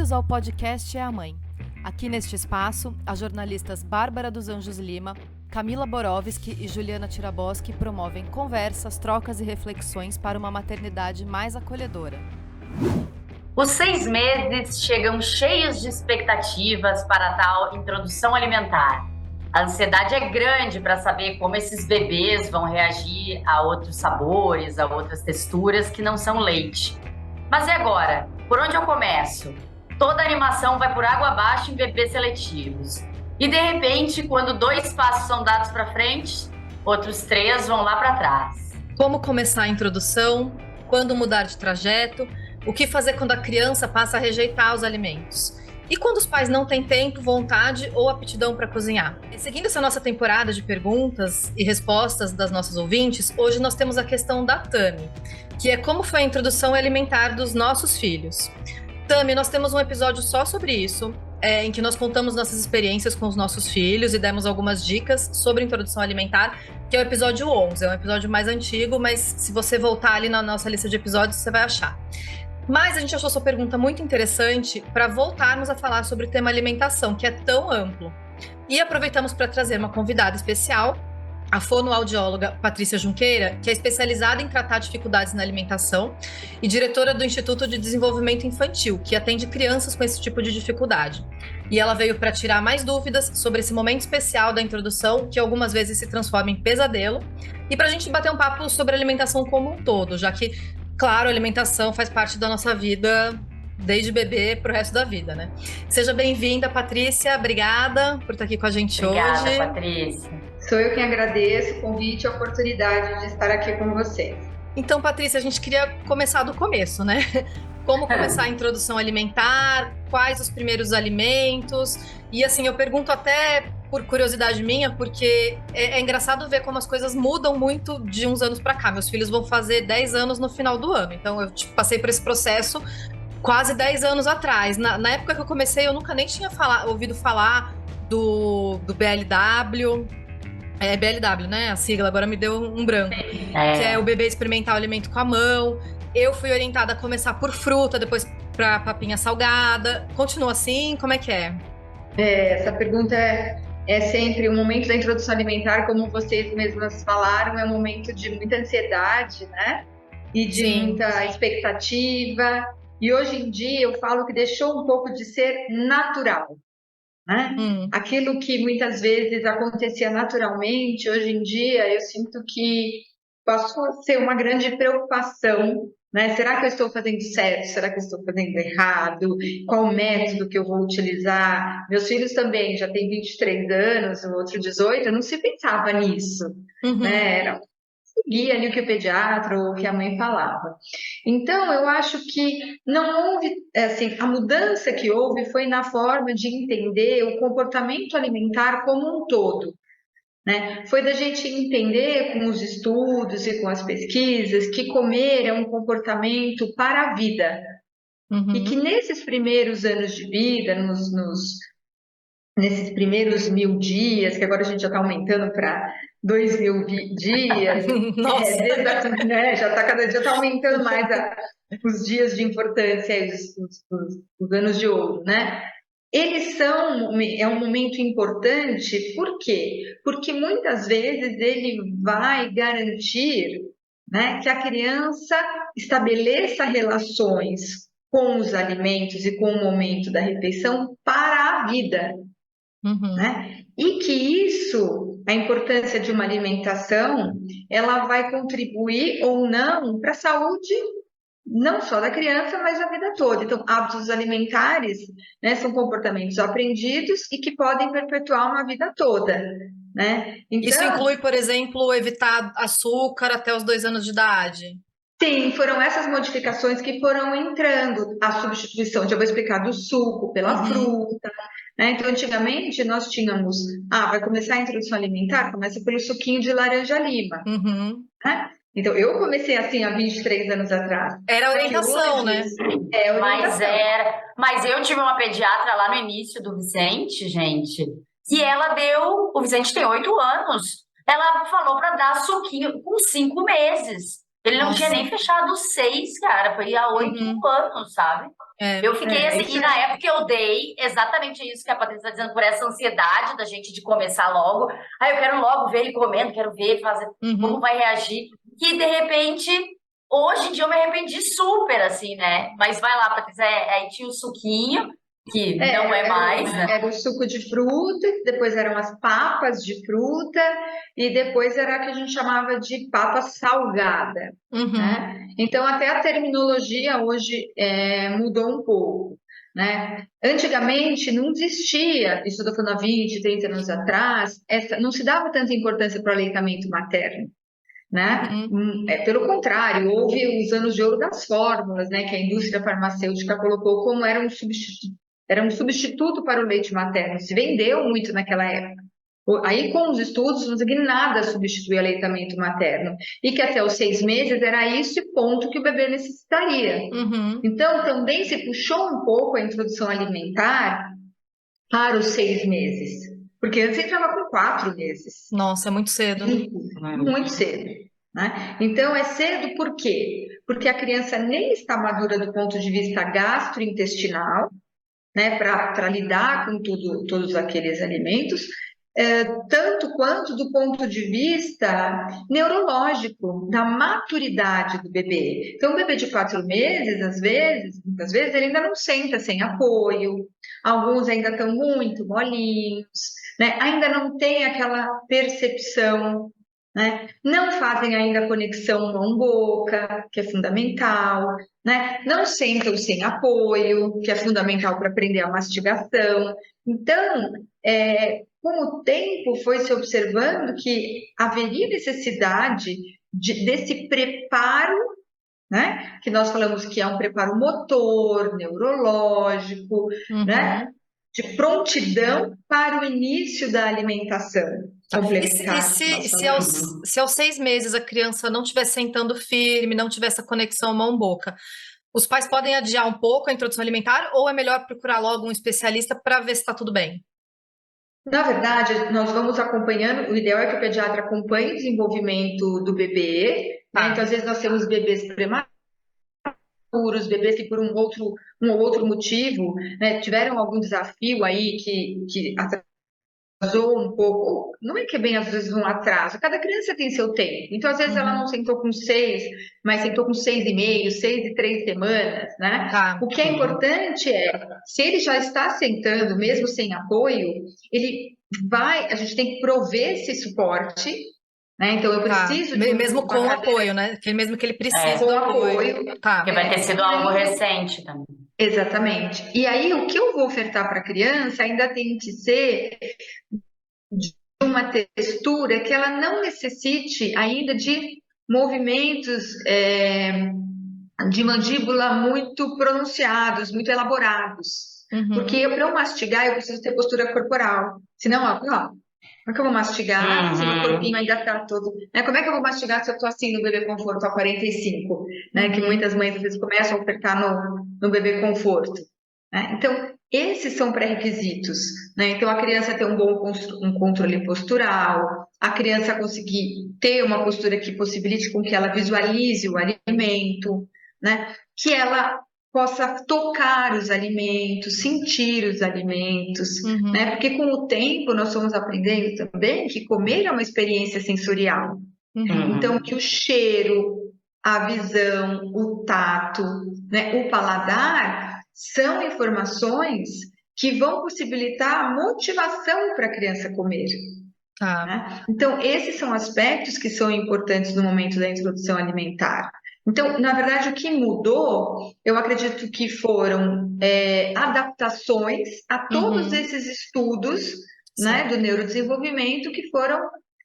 Bem-vindos ao podcast É a Mãe. Aqui neste espaço, as jornalistas Bárbara dos Anjos Lima, Camila Borowski e Juliana Tiraboski promovem conversas, trocas e reflexões para uma maternidade mais acolhedora. Os 6 meses chegam cheios de expectativas para a tal introdução alimentar. A ansiedade é grande para saber como esses bebês vão reagir a outros sabores, a outras texturas que não são leite. Mas e agora? Por onde eu começo? Toda a animação vai por água abaixo em bebês seletivos. E de repente, quando 2 passos são dados para frente, outros 3 vão lá para trás. Como começar a introdução? Quando mudar de trajeto? O que fazer quando a criança passa a rejeitar os alimentos? E quando os pais não têm tempo, vontade ou aptidão para cozinhar? E seguindo essa nossa temporada de perguntas e respostas das nossas ouvintes, hoje nós temos a questão da Tami, que é como foi a introdução alimentar dos nossos filhos. Tami, nós temos um episódio só sobre isso, em que nós contamos nossas experiências com os nossos filhos e demos algumas dicas sobre introdução alimentar, que é o episódio 11, é um episódio mais antigo, mas se você voltar ali na nossa lista de episódios, você vai achar. Mas a gente achou sua pergunta muito interessante para voltarmos a falar sobre o tema alimentação, que é tão amplo. E aproveitamos para trazer uma convidada especial, a fonoaudióloga Patrícia Junqueira, que é especializada em tratar dificuldades na alimentação e diretora do Instituto de Desenvolvimento Infantil, que atende crianças com esse tipo de dificuldade. E ela veio para tirar mais dúvidas sobre esse momento especial da introdução, que algumas vezes se transforma em pesadelo, e para a gente bater um papo sobre alimentação como um todo, já que, claro, a alimentação faz parte da nossa vida desde bebê para o resto da vida, né? Seja bem-vinda, Patrícia. Obrigada por estar aqui com a gente hoje. Obrigada, Patrícia. Sou eu quem agradeço o convite e a oportunidade de estar aqui com vocês. Então, Patrícia, a gente queria começar do começo, né? Como começar a introdução alimentar, quais os primeiros alimentos. E assim, eu pergunto até por curiosidade minha, porque é engraçado ver como as coisas mudam muito de uns anos para cá. Meus filhos vão fazer 10 anos no final do ano, então eu passei por esse processo quase 10 anos atrás. Na época que eu comecei, eu nunca nem tinha ouvido falar do BLW. É BLW, né? A sigla, agora me deu um branco. Que é o bebê experimentar o alimento com a mão. Eu fui orientada a começar por fruta, depois para papinha salgada. Continua assim? Como é que é? Essa pergunta é sempre o momento da introdução alimentar, como vocês mesmas falaram, é um momento de muita ansiedade, né? E de muita expectativa. E hoje em dia eu falo que deixou um pouco de ser natural. Né? Aquilo que muitas vezes acontecia naturalmente, hoje em dia eu sinto que passou a ser uma grande preocupação, né? Será que eu estou fazendo certo? Será que eu estou fazendo errado? Qual o método que eu vou utilizar? Meus filhos também já têm 23 anos, o outro 18, eu não se pensava nisso, né? Era seguir ali o que o pediatra ou o que a mãe falava. Então, eu acho que não houve, assim, a mudança que houve foi na forma de entender o comportamento alimentar como um todo, né? Foi da gente entender com os estudos e com as pesquisas que comer é um comportamento para a vida. E que nesses primeiros anos de vida, nesses primeiros 1000 dias, que agora a gente já está aumentando para 2000 dias, já está cada dia aumentando mais os dias de importância, os anos de ouro, né? Eles é um momento importante, por quê? Porque muitas vezes ele vai garantir, né, que a criança estabeleça relações com os alimentos e com o momento da refeição para a vida. Né? E que isso, a importância de uma alimentação, ela vai contribuir ou não para a saúde, não só da criança, mas da vida toda. Então, hábitos alimentares, né, são comportamentos aprendidos e que podem perpetuar uma vida toda. Né? Então, isso inclui, por exemplo, evitar açúcar até os 2 anos de idade? Sim, foram essas modificações que foram entrando, a substituição, já vou explicar, do suco pela fruta. Né? Então, antigamente, nós tínhamos, vai começar a introdução alimentar, começa pelo suquinho de laranja-lima. Né? Então, eu comecei assim há 23 anos atrás. Era orientação, né? Mas eu tive uma pediatra lá no início do Vicente, gente, e ela deu, o Vicente tem 8 anos, ela falou para dar suquinho com 5 meses. Ele não tinha Nossa. nem fechado os 6, cara. Foi há 8 Uhum. anos, sabe? É. Eu fiquei assim, isso e na época eu dei exatamente isso que a Patrícia está dizendo, por essa ansiedade da gente de começar logo. Aí eu quero logo ver ele comendo, quero ver, fazer como Uhum. vai reagir. E de repente, hoje em dia eu me arrependi super, assim, né? Mas vai lá, Patrícia, aí tinha o suquinho, que não é mais, né? era o suco de fruta, depois eram as papas de fruta e depois era a que a gente chamava de papa salgada, Uhum. né? Então até a terminologia hoje mudou um pouco, né? Antigamente não existia, isso eu estou falando há 20, 30 anos atrás, não se dava tanta importância para o aleitamento materno, né? Uhum. Pelo contrário, houve os anos de ouro das fórmulas, né? Que a indústria farmacêutica colocou como era um substituto para o leite materno. Se vendeu muito naquela época. Aí, com os estudos, não que nada substitui o aleitamento materno. E que até os 6 meses era esse ponto que o bebê necessitaria. Uhum. Então, também se puxou um pouco a introdução alimentar para os 6 meses. Porque antes entrava com 4 meses. Nossa, é muito cedo. Muito cedo, né? Então, é cedo por quê? Porque a criança nem está madura do ponto de vista gastrointestinal, né, para lidar com todos aqueles alimentos, tanto quanto do ponto de vista neurológico, da maturidade do bebê. Então, o bebê de 4 meses, muitas vezes, ele ainda não senta sem apoio, alguns ainda estão muito molinhos, né? Ainda não tem aquela percepção, né? Não fazem ainda a conexão mão-boca, que é fundamental, né? Não sentam sem apoio, que é fundamental para aprender a mastigação. Então, com o tempo foi se observando que haveria necessidade desse preparo, né? Que nós falamos que é um preparo motor, neurológico, Uhum. né? De prontidão para o início da alimentação Tá. complementar. Se aos 6 meses a criança não estiver sentando firme, não tiver essa conexão mão-boca, os pais podem adiar um pouco a introdução alimentar ou é melhor procurar logo um especialista para ver se está tudo bem? Na verdade, nós vamos acompanhando, o ideal é que o pediatra acompanhe o desenvolvimento do bebê, né? Então, às vezes nós temos bebês prematuros, bebês que por um ou outro motivo, né, tiveram algum desafio aí que atrasou um pouco, não é que é bem às vezes um atraso, cada criança tem seu tempo, então às vezes ela não sentou com 6, mas sentou com 6,5, 6 e 3 semanas, né? Tá. O que é importante se ele já está sentando, mesmo sem apoio, a gente tem que prover esse suporte, né? Então eu preciso de mesmo com apoio, né? Mesmo que ele precise com do apoio. Tá. Porque vai ter sido algo recente também. Exatamente. E aí, o que eu vou ofertar para a criança ainda tem que ser de uma textura que ela não necessite ainda de movimentos de mandíbula muito pronunciados, muito elaborados. Porque para eu mastigar, eu preciso ter postura corporal. Senão, como é que eu vou mastigar se meu corpinho ainda está todo... Né? Como é que eu vou mastigar se eu estou assim no bebê conforto a 45? Né? Que muitas mães às vezes começam a ofertar no bebê conforto. Né? Então, esses são pré-requisitos. Né? Então, a criança ter um bom controle postural, a criança conseguir ter uma postura que possibilite com que ela visualize o alimento, né? Que ela possa tocar os alimentos, sentir os alimentos, né? Porque com o tempo nós vamos aprendendo também que comer é uma experiência sensorial. Então, que o cheiro, a visão, o tato, né? O paladar são informações que vão possibilitar a motivação para a criança comer. Né? Então, esses são aspectos que são importantes no momento da introdução alimentar. Então, na verdade, o que mudou, eu acredito que foram adaptações a todos esses estudos, né, do neurodesenvolvimento que foram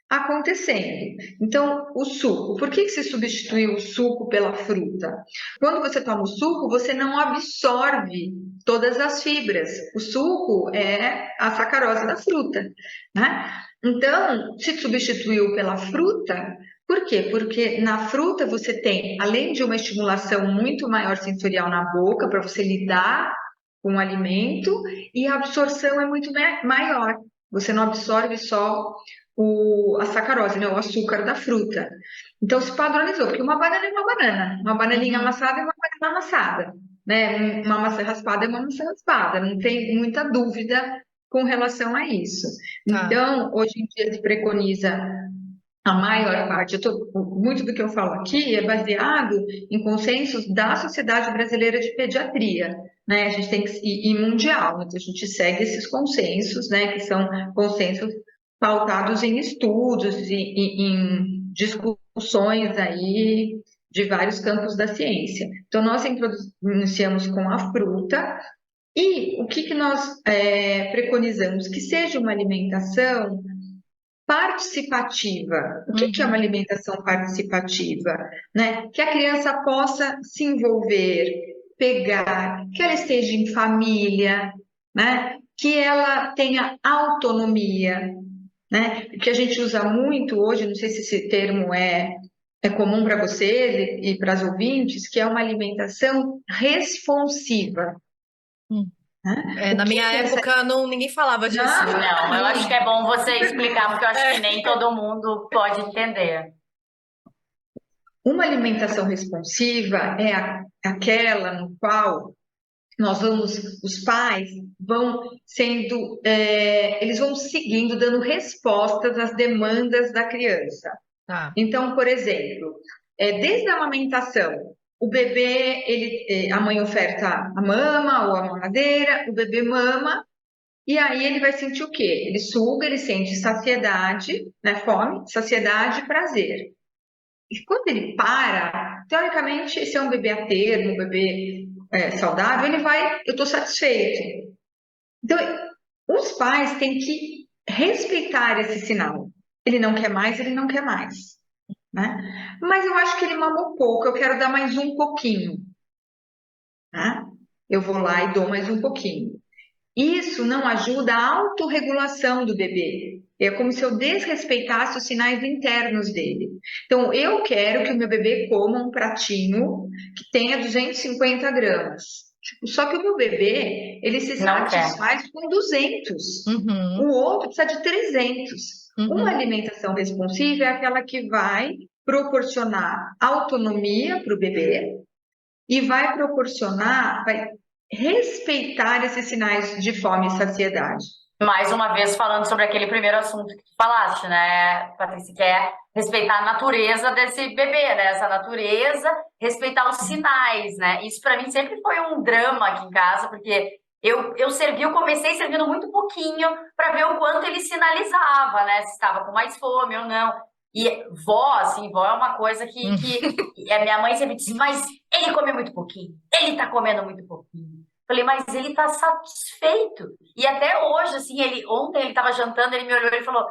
acontecendo. Então, o suco. Por que se substituiu o suco pela fruta? Quando você toma o suco, você não absorve todas as fibras. O suco é a sacarose da fruta, né? Então, se substituiu pela fruta, por quê? Porque na fruta você tem, além de uma estimulação muito maior sensorial na boca, para você lidar com o alimento, e a absorção é muito maior. Você não absorve só a sacarose, né, o açúcar da fruta. Então se padronizou, porque uma banana é uma banana, uma bananinha amassada é uma banana amassada, né? Uma maçã raspada é uma maçã raspada, não tem muita dúvida com relação a isso. Tá. Então, hoje em dia se preconiza a maior parte, muito do que eu falo aqui é baseado em consensos da Sociedade Brasileira de Pediatria, né? A gente tem que e mundial, então a gente segue esses consensos, né? Que são consensos pautados em estudos e em discussões aí de vários campos da ciência. Então nós iniciamos com a fruta e o que nós preconizamos? Que seja uma alimentação participativa. O que é uma alimentação participativa? Né? Que a criança possa se envolver, pegar, que ela esteja em família, né? Que ela tenha autonomia, né? O que a gente usa muito hoje, não sei se esse termo é comum para vocês e para as ouvintes, que é uma alimentação responsiva. Na minha época, ninguém falava disso. Não, eu acho que é bom você explicar, porque eu acho que nem todo mundo pode entender. Uma alimentação responsiva é aquela no qual os pais vão sendo, eles vão seguindo, dando respostas às demandas da criança. Tá. Então, por exemplo, desde a amamentação, o bebê, a mãe oferta a mama ou a mamadeira, o bebê mama, e aí ele vai sentir o quê? Ele suga, ele sente saciedade, né, fome, saciedade e prazer. E quando ele para, teoricamente, se é um bebê a termo, um bebê saudável, ele vai, eu estou satisfeito. Então, os pais têm que respeitar esse sinal. Ele não quer mais, ele não quer mais. Né? Mas eu acho que ele mamou pouco, eu quero dar mais um pouquinho. Né? Eu vou lá e dou mais um pouquinho. Isso não ajuda a autorregulação do bebê. É como se eu desrespeitasse os sinais internos dele. Então, eu quero que o meu bebê coma um pratinho que tenha 250 gramas. Só que o meu bebê, ele se satisfaz com 200. O outro precisa de 300. Uma alimentação responsiva é aquela que vai proporcionar autonomia para o bebê e vai respeitar esses sinais de fome e saciedade. Mais uma vez falando sobre aquele primeiro assunto que tu falaste, né, Patrícia, que é respeitar a natureza desse bebê, né, essa natureza, respeitar os sinais, né, isso para mim sempre foi um drama aqui em casa, porque eu comecei servindo muito pouquinho para ver o quanto ele sinalizava, né, se estava com mais fome ou não. E vó é uma coisa que a minha mãe sempre disse, mas ele come muito pouquinho, ele tá comendo muito pouquinho. Falei, mas ele tá satisfeito. E até hoje, assim, ontem ele tava jantando, ele me olhou e falou,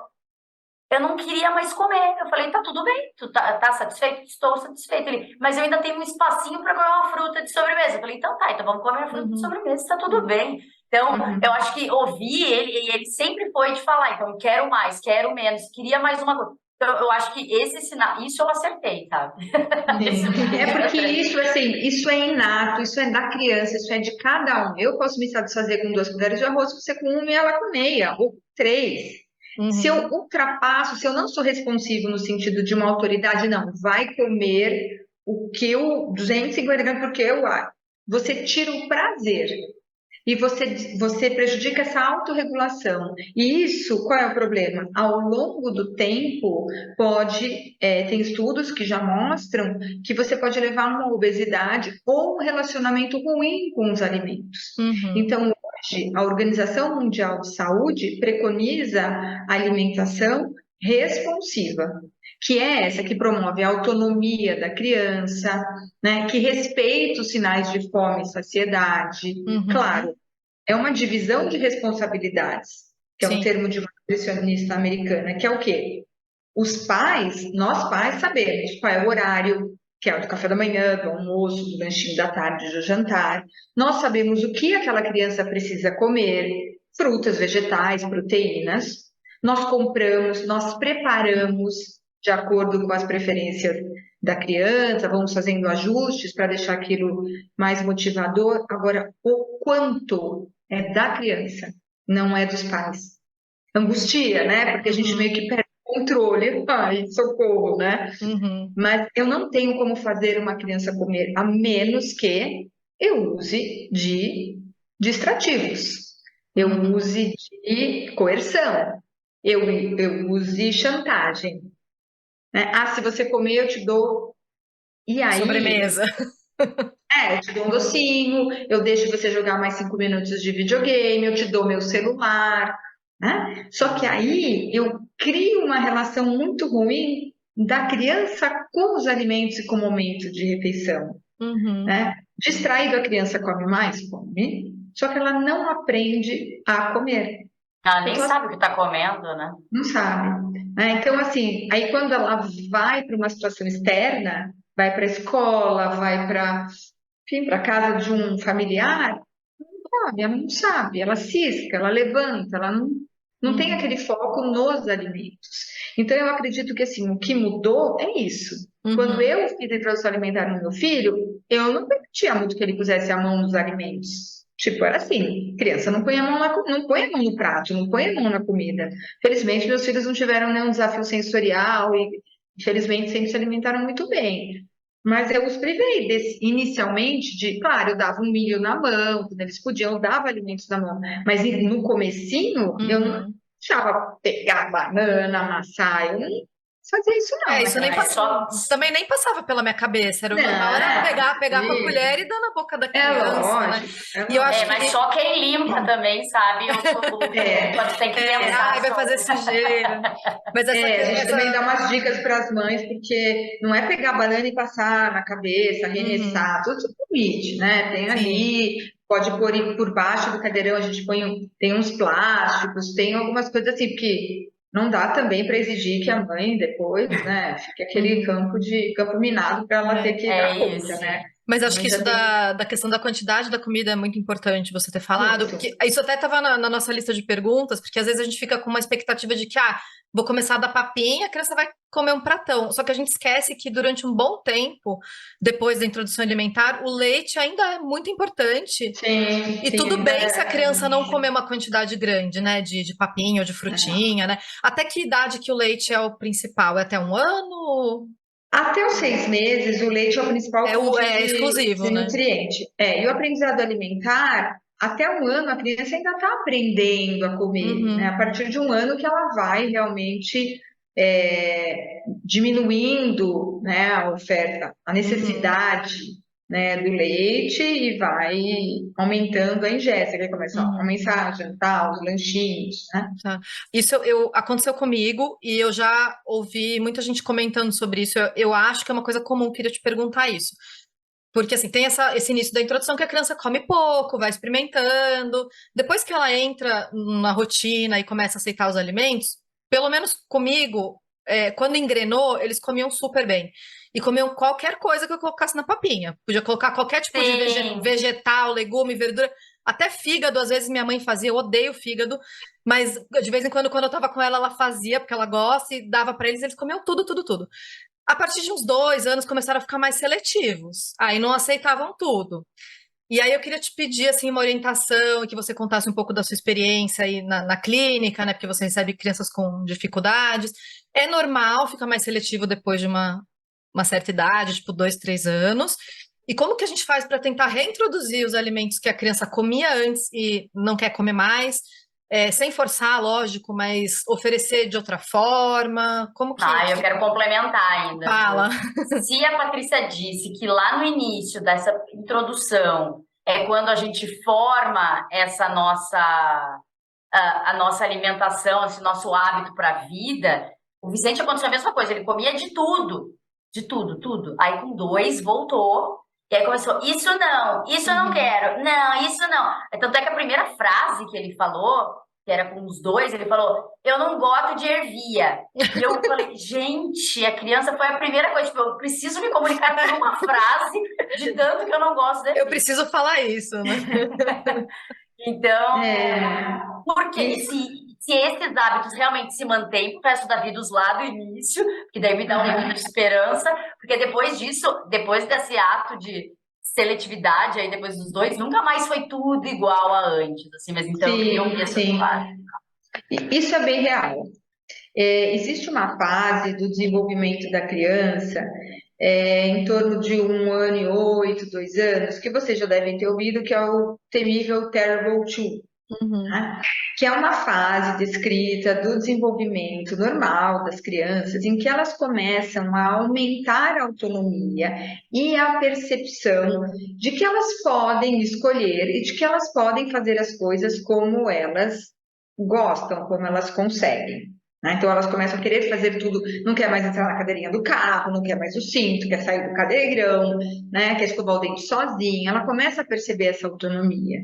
eu não queria mais comer. Eu falei, tá tudo bem, tu tá satisfeito? Estou satisfeito. Ele, mas eu ainda tenho um espacinho para comer uma fruta de sobremesa. Eu falei, então vamos comer a fruta de sobremesa, tá tudo bem. Então, eu acho que ouvir ele sempre foi de falar, então, quero mais, quero menos, queria mais uma coisa. Então, eu acho que esse sinal, isso eu acertei, sabe? É porque isso, assim, isso é inato, isso é da criança, isso é de cada um. Eu posso me satisfazer com 2 colheres de arroz, você com 1 e ela com meia, ou 3. Se eu ultrapasso, se eu não sou responsivo no sentido de uma autoridade, não, vai comer o que eu, 250 gramas, porque você tira o prazer. E você prejudica essa autorregulação. E isso, qual é o problema? Ao longo do tempo, tem estudos que já mostram que você pode levar a uma obesidade ou um relacionamento ruim com os alimentos. Então, hoje, a Organização Mundial de Saúde preconiza a alimentação responsiva, que é essa que promove a autonomia da criança, né, que respeita os sinais de fome e saciedade. Claro, é uma divisão de responsabilidades, que é um termo de uma nutricionista americana, que é o quê? Nós pais sabemos qual é o horário, que é o do café da manhã, do almoço, do lanchinho da tarde, do jantar. Nós sabemos o que aquela criança precisa comer, frutas, vegetais, proteínas. Nós compramos, nós preparamos de acordo com as preferências da criança, vamos fazendo ajustes para deixar aquilo mais motivador. Agora, o quanto é da criança, não é dos pais. Angustia, né? Porque a gente meio que perde controle, ai, socorro, né? Uhum. Mas eu não tenho como fazer uma criança comer, a menos que eu use de distrativos, eu use de coerção, eu use chantagem, né? Ah, se você comer, eu te dou. E aí, Sobremesa. eu te dou um docinho, eu deixo você jogar mais 5 minutos de videogame, eu te dou meu celular, né? Só que aí eu crio uma relação muito ruim da criança com os alimentos e com o momento de refeição, Uhum. né? Distraído, a criança come mais? Come, só que ela não aprende a comer. Ela Eu nem tô sabe o que está comendo, né? não sabe, né? Então, assim, aí quando ela vai para uma situação externa, vai para a escola, vai para, enfim, para casa de um familiar, ela não sabe, ela cisca, ela levanta, ela não tem aquele foco nos alimentos. Então, eu acredito que, assim, o que mudou é isso. Quando eu fiz a introdução alimentar no meu filho, eu não permitia muito que ele pusesse a mão nos alimentos. Tipo, era assim, criança não põe a mão não põe a mão no prato, não põe a mão na comida. Felizmente, meus filhos não tiveram nenhum desafio sensorial e, infelizmente, sempre se alimentaram muito bem. Mas eu os privei inicialmente de, claro, eu dava um milho na mão, quando eles podiam, eu dava alimentos na mão. Mas no comecinho, eu não Uhum. deixava pegar banana, amassar, eu não fazia isso não Isso nem naquela época. também nem passava pela minha cabeça. Era na hora de pegar com a colher e dar na boca da É criança, né? lógico, E eu acho Mas que só quem limpa também sabe quando tem que pensar vai fazer sobre. sujeira. Mas a gente também dá umas dicas para as mães, porque não é pegar banana e passar na cabeça, arremessar, tudo com limite, né? Tem ali, pode pôr por baixo do cadeirão, a gente tem uns plásticos, tem algumas coisas assim, porque não dá também para exigir que a mãe depois, né, fique aquele campo minado para ela ter que dar conta, isso. né? Mas A acho mãe que já isso tem da questão da quantidade da comida é muito importante você ter falado, muito. porque isso até estava na nossa lista de perguntas, porque às vezes a gente fica com uma expectativa de que, vou começar a dar papinha, a criança vai comer um pratão. Só que a gente esquece que durante um bom tempo, depois da introdução alimentar, o leite ainda é muito importante. Sim, E tudo bem se a criança não comer uma quantidade grande, né, de papinha ou de frutinha, né? Até que idade que o leite é o principal? É até 1 ano? Até os 6 meses, o leite é o principal fonte É exclusivo, de né? nutriente. E o aprendizado alimentar, até 1 ano, a criança ainda está aprendendo a comer, né? A partir de 1 ano que ela vai realmente diminuindo, né, a oferta, a necessidade, né, do leite e vai aumentando a ingesta, que aí começa a aumentar, jantar, os lanchinhos, né? Tá. Isso aconteceu comigo e eu já ouvi muita gente comentando sobre isso. Eu acho que é uma coisa comum, queria te perguntar isso. Porque, assim, tem esse início da introdução que a criança come pouco, vai experimentando. Depois que ela entra na rotina e começa a aceitar os alimentos, pelo menos comigo, quando engrenou, eles comiam super bem. E comiam qualquer coisa que eu colocasse na papinha. Podia colocar qualquer tipo de vegetal, legume, verdura. Até fígado, às vezes minha mãe fazia. Eu odeio fígado. Mas, de vez em quando, quando eu tava com ela fazia, porque ela gosta, e dava pra eles comiam tudo, tudo, tudo. A partir de uns 2 anos começaram a ficar mais seletivos. Aí não aceitavam tudo. E aí eu queria te pedir assim uma orientação e que você contasse um pouco da sua experiência aí na clínica, né? Porque você recebe crianças com dificuldades. É normal ficar mais seletivo depois de uma certa idade, tipo 2, 3 anos. E como que a gente faz para tentar reintroduzir os alimentos que a criança comia antes e não quer comer mais? Sem forçar, lógico, mas oferecer de outra forma? Como que. Eu quero complementar ainda. Fala. Se a Patrícia disse que lá no início dessa introdução é quando a gente forma essa a nossa alimentação, esse nosso hábito para a vida, o Vicente aconteceu a mesma coisa, ele comia de tudo, tudo. Aí com 2 voltou, e aí começou, isso eu não quero, não, isso não. Tanto é que a primeira frase que ele falou, que era com os 2, ele falou, eu não gosto de ervia. E eu falei, gente, a criança foi a primeira coisa, tipo, eu preciso me comunicar por uma frase de tanto que eu não gosto de ervia. Eu preciso falar isso, né? Então, porque se esses hábitos realmente se mantêm pro resto da vida, os lá do início, que daí me dá um pouco de esperança, porque depois disso, depois desse ato de seletividade aí depois dos 2, nunca mais foi tudo igual a antes, assim, mas então eu queria ouvir essa parte. Isso é bem real. Existe uma fase do desenvolvimento da criança, em torno de 1 ano e 8, 2 anos, que vocês já devem ter ouvido, que é o temível Terrible Two, né? Que é uma fase descrita do desenvolvimento normal das crianças, em que elas começam a aumentar a autonomia e a percepção de que elas podem escolher e de que elas podem fazer as coisas como elas gostam, como elas conseguem, né? Então elas começam a querer fazer tudo, não quer mais entrar na cadeirinha do carro, não quer mais o cinto, quer sair do cadeirão, né? Quer escovar o dente sozinha. Ela começa a perceber essa autonomia.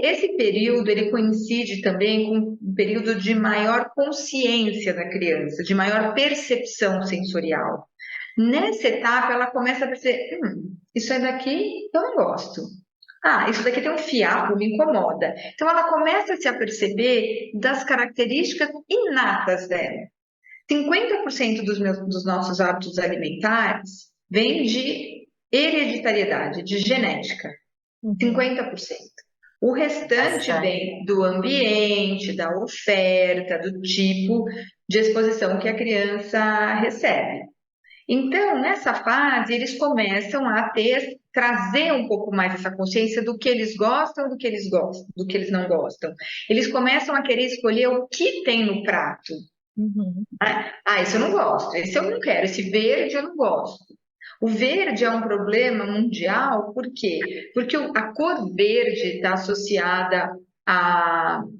Esse período ele coincide também com um período de maior consciência da criança, de maior percepção sensorial. Nessa etapa ela começa a perceber, isso é daqui eu não gosto. Isso daqui tem um fiapo, me incomoda. Então, ela começa a se aperceber das características inatas dela. 50% dos nossos hábitos alimentares vem de hereditariedade, de genética. 50%. O restante vem do ambiente, da oferta, do tipo de exposição que a criança recebe. Então, nessa fase, eles começam a trazer um pouco mais essa consciência do que eles gostam, do que eles gostam, do que eles não gostam. Eles começam a querer escolher o que tem no prato. Esse eu não gosto, esse eu não quero, esse verde eu não gosto. O verde é um problema mundial, por quê? Porque a cor verde está associada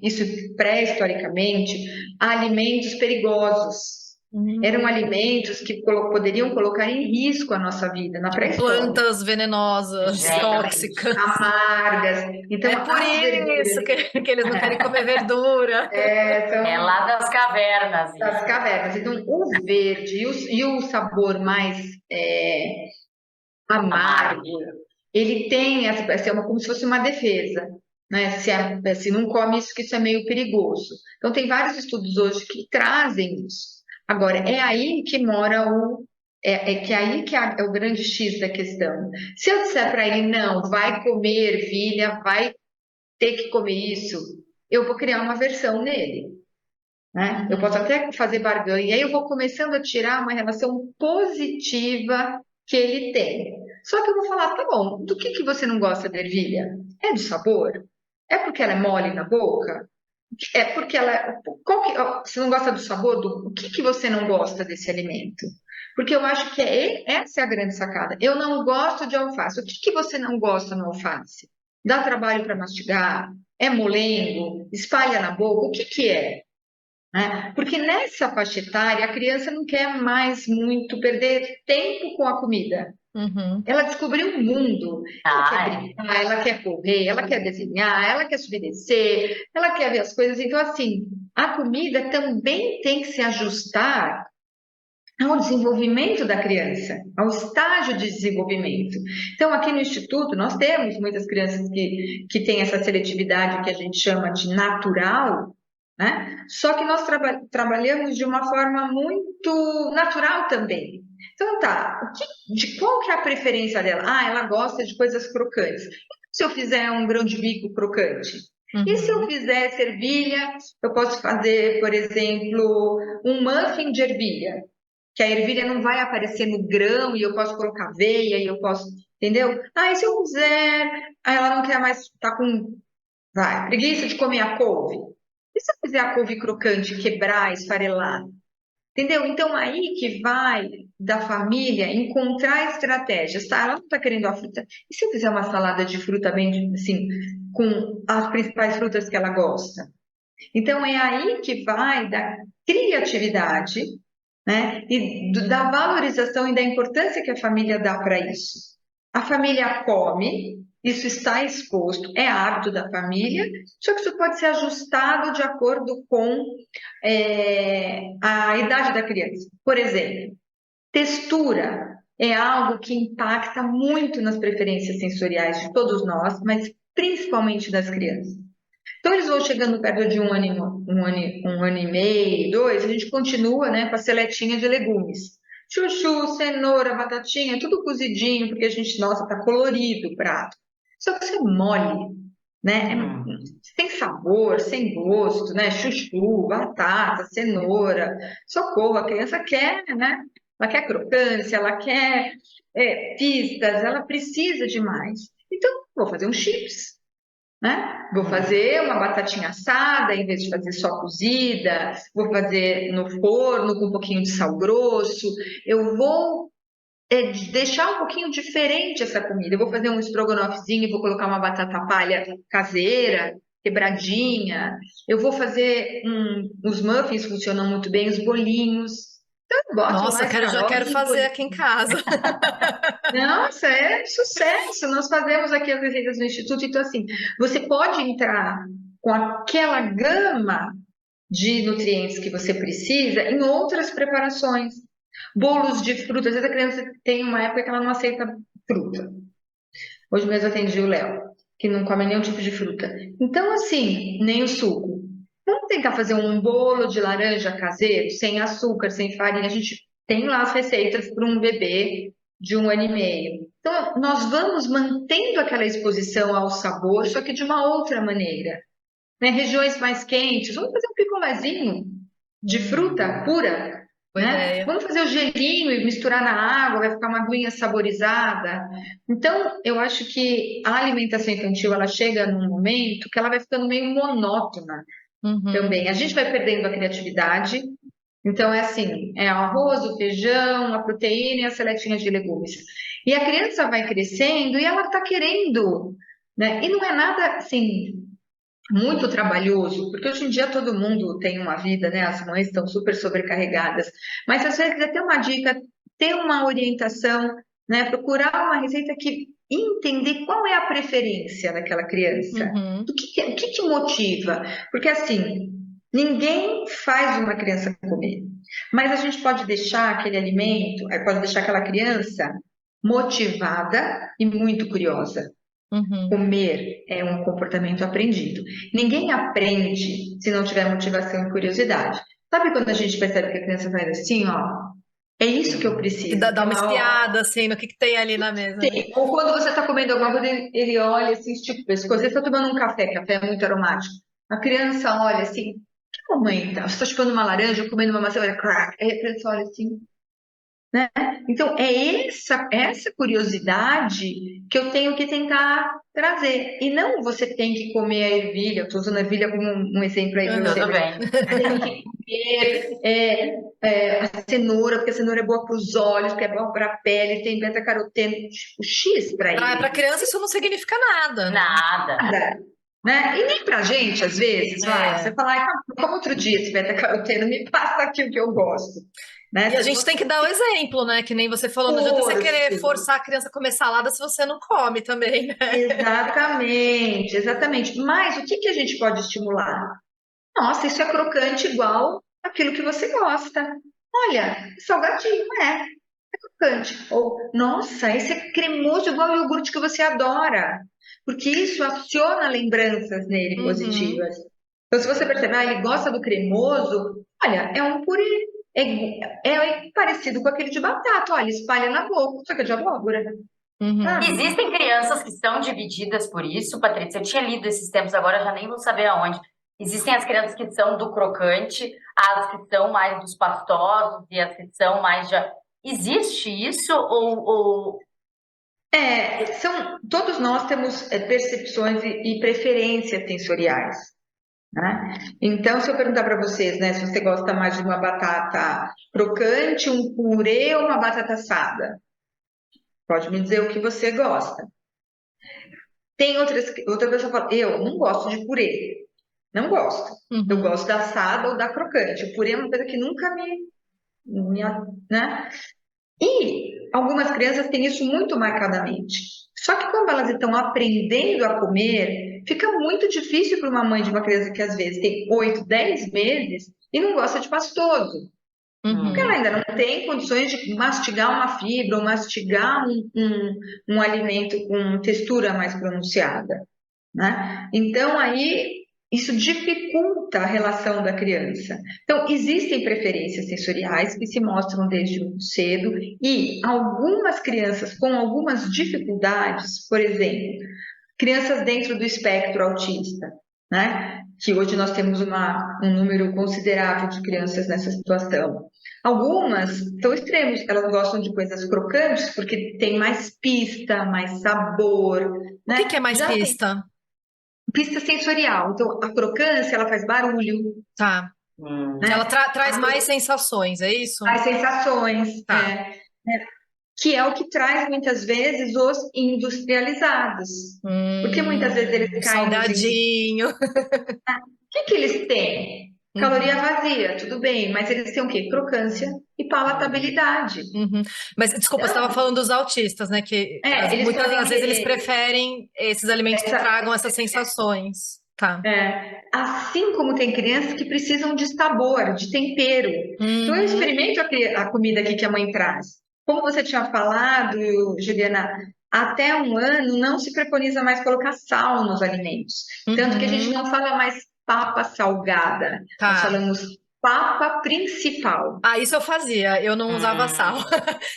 isso pré-historicamente, a alimentos perigosos. Eram alimentos que poderiam colocar em risco a nossa vida na pré-história. Plantas venenosas, tóxicas. Amargas. Então, é por isso que eles não querem comer verdura. É lá das cavernas. Das cavernas. Então, o verde e o sabor mais amargo, ele tem como se fosse uma defesa. Né? Se não come isso, que isso é meio perigoso. Então, tem vários estudos hoje que trazem isso. Agora, é aí que mora é o grande X da questão. Se eu disser para ele, não, vai comer ervilha, vai ter que comer isso, eu vou criar uma aversão nele. Né? Eu posso até fazer barganha, e aí eu vou começando a tirar uma relação positiva que ele tem. Só que eu vou falar, tá bom, do que você não gosta da ervilha? É do sabor? É porque ela é mole na boca? É porque você não gosta do sabor? O que você não gosta desse alimento? Porque eu acho que essa é a grande sacada. Eu não gosto de alface. O que você não gosta no alface? Dá trabalho para mastigar? É molengo? Espalha na boca? O que é? Né? Porque nessa faixa etária, a criança não quer mais muito perder tempo com a comida. Ela descobriu um mundo. Ela quer brincar, ela quer correr, ela quer desenhar, ela quer subir e descer, ela quer ver as coisas. Então, assim, a comida também tem que se ajustar ao desenvolvimento da criança, ao estágio de desenvolvimento. Então, aqui no Instituto, nós temos muitas crianças que têm essa seletividade que a gente chama de natural, né? Só que nós trabalhamos de uma forma muito natural também. Então, qual que é a preferência dela? Ela gosta de coisas crocantes. Se eu fizer um grão de bico crocante? E se eu fizer ervilha, eu posso fazer, por exemplo, um muffin de ervilha, que a ervilha não vai aparecer no grão e eu posso colocar aveia e eu posso, entendeu? E se eu fizer, ela não quer mais, tá com preguiça de comer a couve. E se eu fizer a couve crocante, quebrar, esfarelar? Entendeu? Então, aí que vai da família encontrar estratégias, tá? Ela não está querendo a fruta. E se eu fizer uma salada de fruta bem, assim, com as principais frutas que ela gosta? Então, é aí que vai da criatividade, né? E da valorização e da importância que a família dá para isso. A família come, isso está exposto, é hábito da família, só que isso pode ser ajustado de acordo com a idade da criança. Por exemplo, textura é algo que impacta muito nas preferências sensoriais de todos nós, mas principalmente das crianças. Então, eles vão chegando perto de um ano e meio, 2, a gente continua, né, com a seletinha de legumes. Chuchu, cenoura, batatinha, tudo cozidinho, porque a gente, nossa, tá colorido o prato. Só que isso é mole, né? Sem sabor, sem gosto, né? Chuchu, batata, cenoura. Socorro, a criança quer, né? Ela quer crocância, ela quer pistas, ela precisa de mais. Então, vou fazer um chips, né? Vou fazer uma batatinha assada em vez de fazer só cozida, vou fazer no forno com um pouquinho de sal grosso. Eu vou deixar um pouquinho diferente essa comida. Eu vou fazer um estrogonofezinho, vou colocar uma batata palha caseira, quebradinha. Eu vou fazer os muffins, funcionam muito bem, os bolinhos. Então, eu boto Nossa, lá já quero fazer aqui em casa. Nossa, é sucesso. Nós fazemos aqui as receitas do Instituto. Então, assim, você pode entrar com aquela gama de nutrientes que você precisa em outras preparações. Bolos de fruta. Às vezes a criança tem uma época que ela não aceita fruta. Hoje mesmo eu atendi o Léo, que não come nenhum tipo de fruta. Então, assim, nem o suco. Vamos tentar fazer um bolo de laranja caseiro, sem açúcar, sem farinha. A gente tem lá as receitas para um bebê de 1 ano e meio. Então, nós vamos mantendo aquela exposição ao sabor, só que de uma outra maneira. Né? Regiões mais quentes, vamos fazer um picolézinho de fruta pura, né? Vamos fazer o gelinho e misturar na água, vai ficar uma aguinha saborizada. Então, eu acho que a alimentação infantil, ela chega num momento que ela vai ficando meio monótona também. A gente vai perdendo a criatividade. Então, é assim, é o arroz, o feijão, a proteína e a seletinha de legumes. E a criança vai crescendo e ela está querendo, né? E não é nada, assim, muito trabalhoso, porque hoje em dia todo mundo tem uma vida, né? As mães estão super sobrecarregadas. Mas se você quiser ter uma dica, ter uma orientação, né? Procurar uma receita que entender qual é a preferência daquela criança. O que motiva? Porque assim, ninguém faz uma criança comer, mas a gente pode deixar aquele alimento, pode deixar aquela criança motivada e muito curiosa. Comer é um comportamento aprendido. Ninguém aprende se não tiver motivação e curiosidade. Sabe quando a gente percebe que a criança faz assim, ó? É isso que eu preciso. E dá uma espiada, assim, no que tem ali na mesa. Sim. Ou quando você está comendo alguma coisa, ele olha assim, estica o pescoço. Você está tomando um café é muito aromático. A criança olha assim, que mamãe tá? Você está chupando uma laranja, ou comendo uma maçã, olha, crack. Aí a criança olha assim, né? Então, é essa curiosidade que eu tenho que tentar trazer. E não você tem que comer a ervilha. Eu estou usando a ervilha como um exemplo aí para você. Tudo bem. Tem que comer a cenoura, porque a cenoura é boa para os olhos, porque é boa para a pele, tem beta-caroteno, tipo, X para ele. Para criança isso não significa nada. Nada. Né? E nem pra gente, às vezes, você fala, como outro dia esse beta-caroteno, me passa aqui o que eu gosto. Né? E a gente tem que dar o exemplo, né? Que nem você falou, não adianta você querer forçar a criança a comer salada se você não come também, né? Exatamente. Mas o que a gente pode estimular? Nossa, isso é crocante igual aquilo que você gosta. Olha, salgadinho, é crocante. Ou, nossa, esse é cremoso igual o iogurte que você adora. Porque isso aciona lembranças nele positivas. Então, se você perceber, ele gosta do cremoso, olha, é um purê. É parecido com aquele de batata, olha, espalha na boca, só que é de abóbora. Existem crianças que estão divididas por isso, Patrícia. Eu tinha lido esses tempos, agora já nem vou saber aonde. Existem as crianças que são do crocante, as que são mais dos pastosos e as que são mais de... Existe isso ou... Todos nós temos percepções e preferências sensoriais. Né? Então, se eu perguntar para vocês, né, se você gosta mais de uma batata crocante, um purê ou uma batata assada, pode me dizer o que você gosta. Tem outra pessoa que fala, eu não gosto de purê, não gosto. Eu gosto da assada ou da crocante. O purê é uma coisa que nunca né? E algumas crianças têm isso muito marcadamente. Só que quando elas estão aprendendo a comer, fica muito difícil para uma mãe de uma criança que às vezes tem 8, 10 meses e não gosta de pastoso. Porque ela ainda não tem condições de mastigar uma fibra ou mastigar um alimento com textura mais pronunciada. Né? Então, aí, isso dificulta a relação da criança. Então, existem preferências sensoriais que se mostram desde muito cedo e algumas crianças com algumas dificuldades, por exemplo, crianças dentro do espectro autista, né? Que hoje nós temos um número considerável de crianças nessa situação. Algumas são extremos, elas gostam de coisas crocantes porque tem mais pista, mais sabor, né? O que é mais Já tem pista? pista sensorial, então a crocância ela faz barulho, Tá. né? Ela traz mais sensações, é isso? As sensações, Tá. que é o que traz muitas vezes os industrializados. Porque muitas vezes eles caem nos salgadinho. O que eles têm? Caloria vazia, tudo bem, mas eles têm o quê? Crocância e palatabilidade. Uhum. Mas, desculpa, você estava falando dos autistas, né? Que Eles muitas podem das vezes eles querer preferem esses alimentos que tragam essas sensações. Tá. assim como tem crianças que precisam de sabor, de tempero. Então eu experimento a comida aqui que a mãe traz. Como você tinha falado, Juliana, até 1 ano não se preconiza mais colocar sal nos alimentos. Tanto que a gente não fala mais papa salgada. Tá. Nós falamos papa principal. Isso eu fazia, eu não usava sal.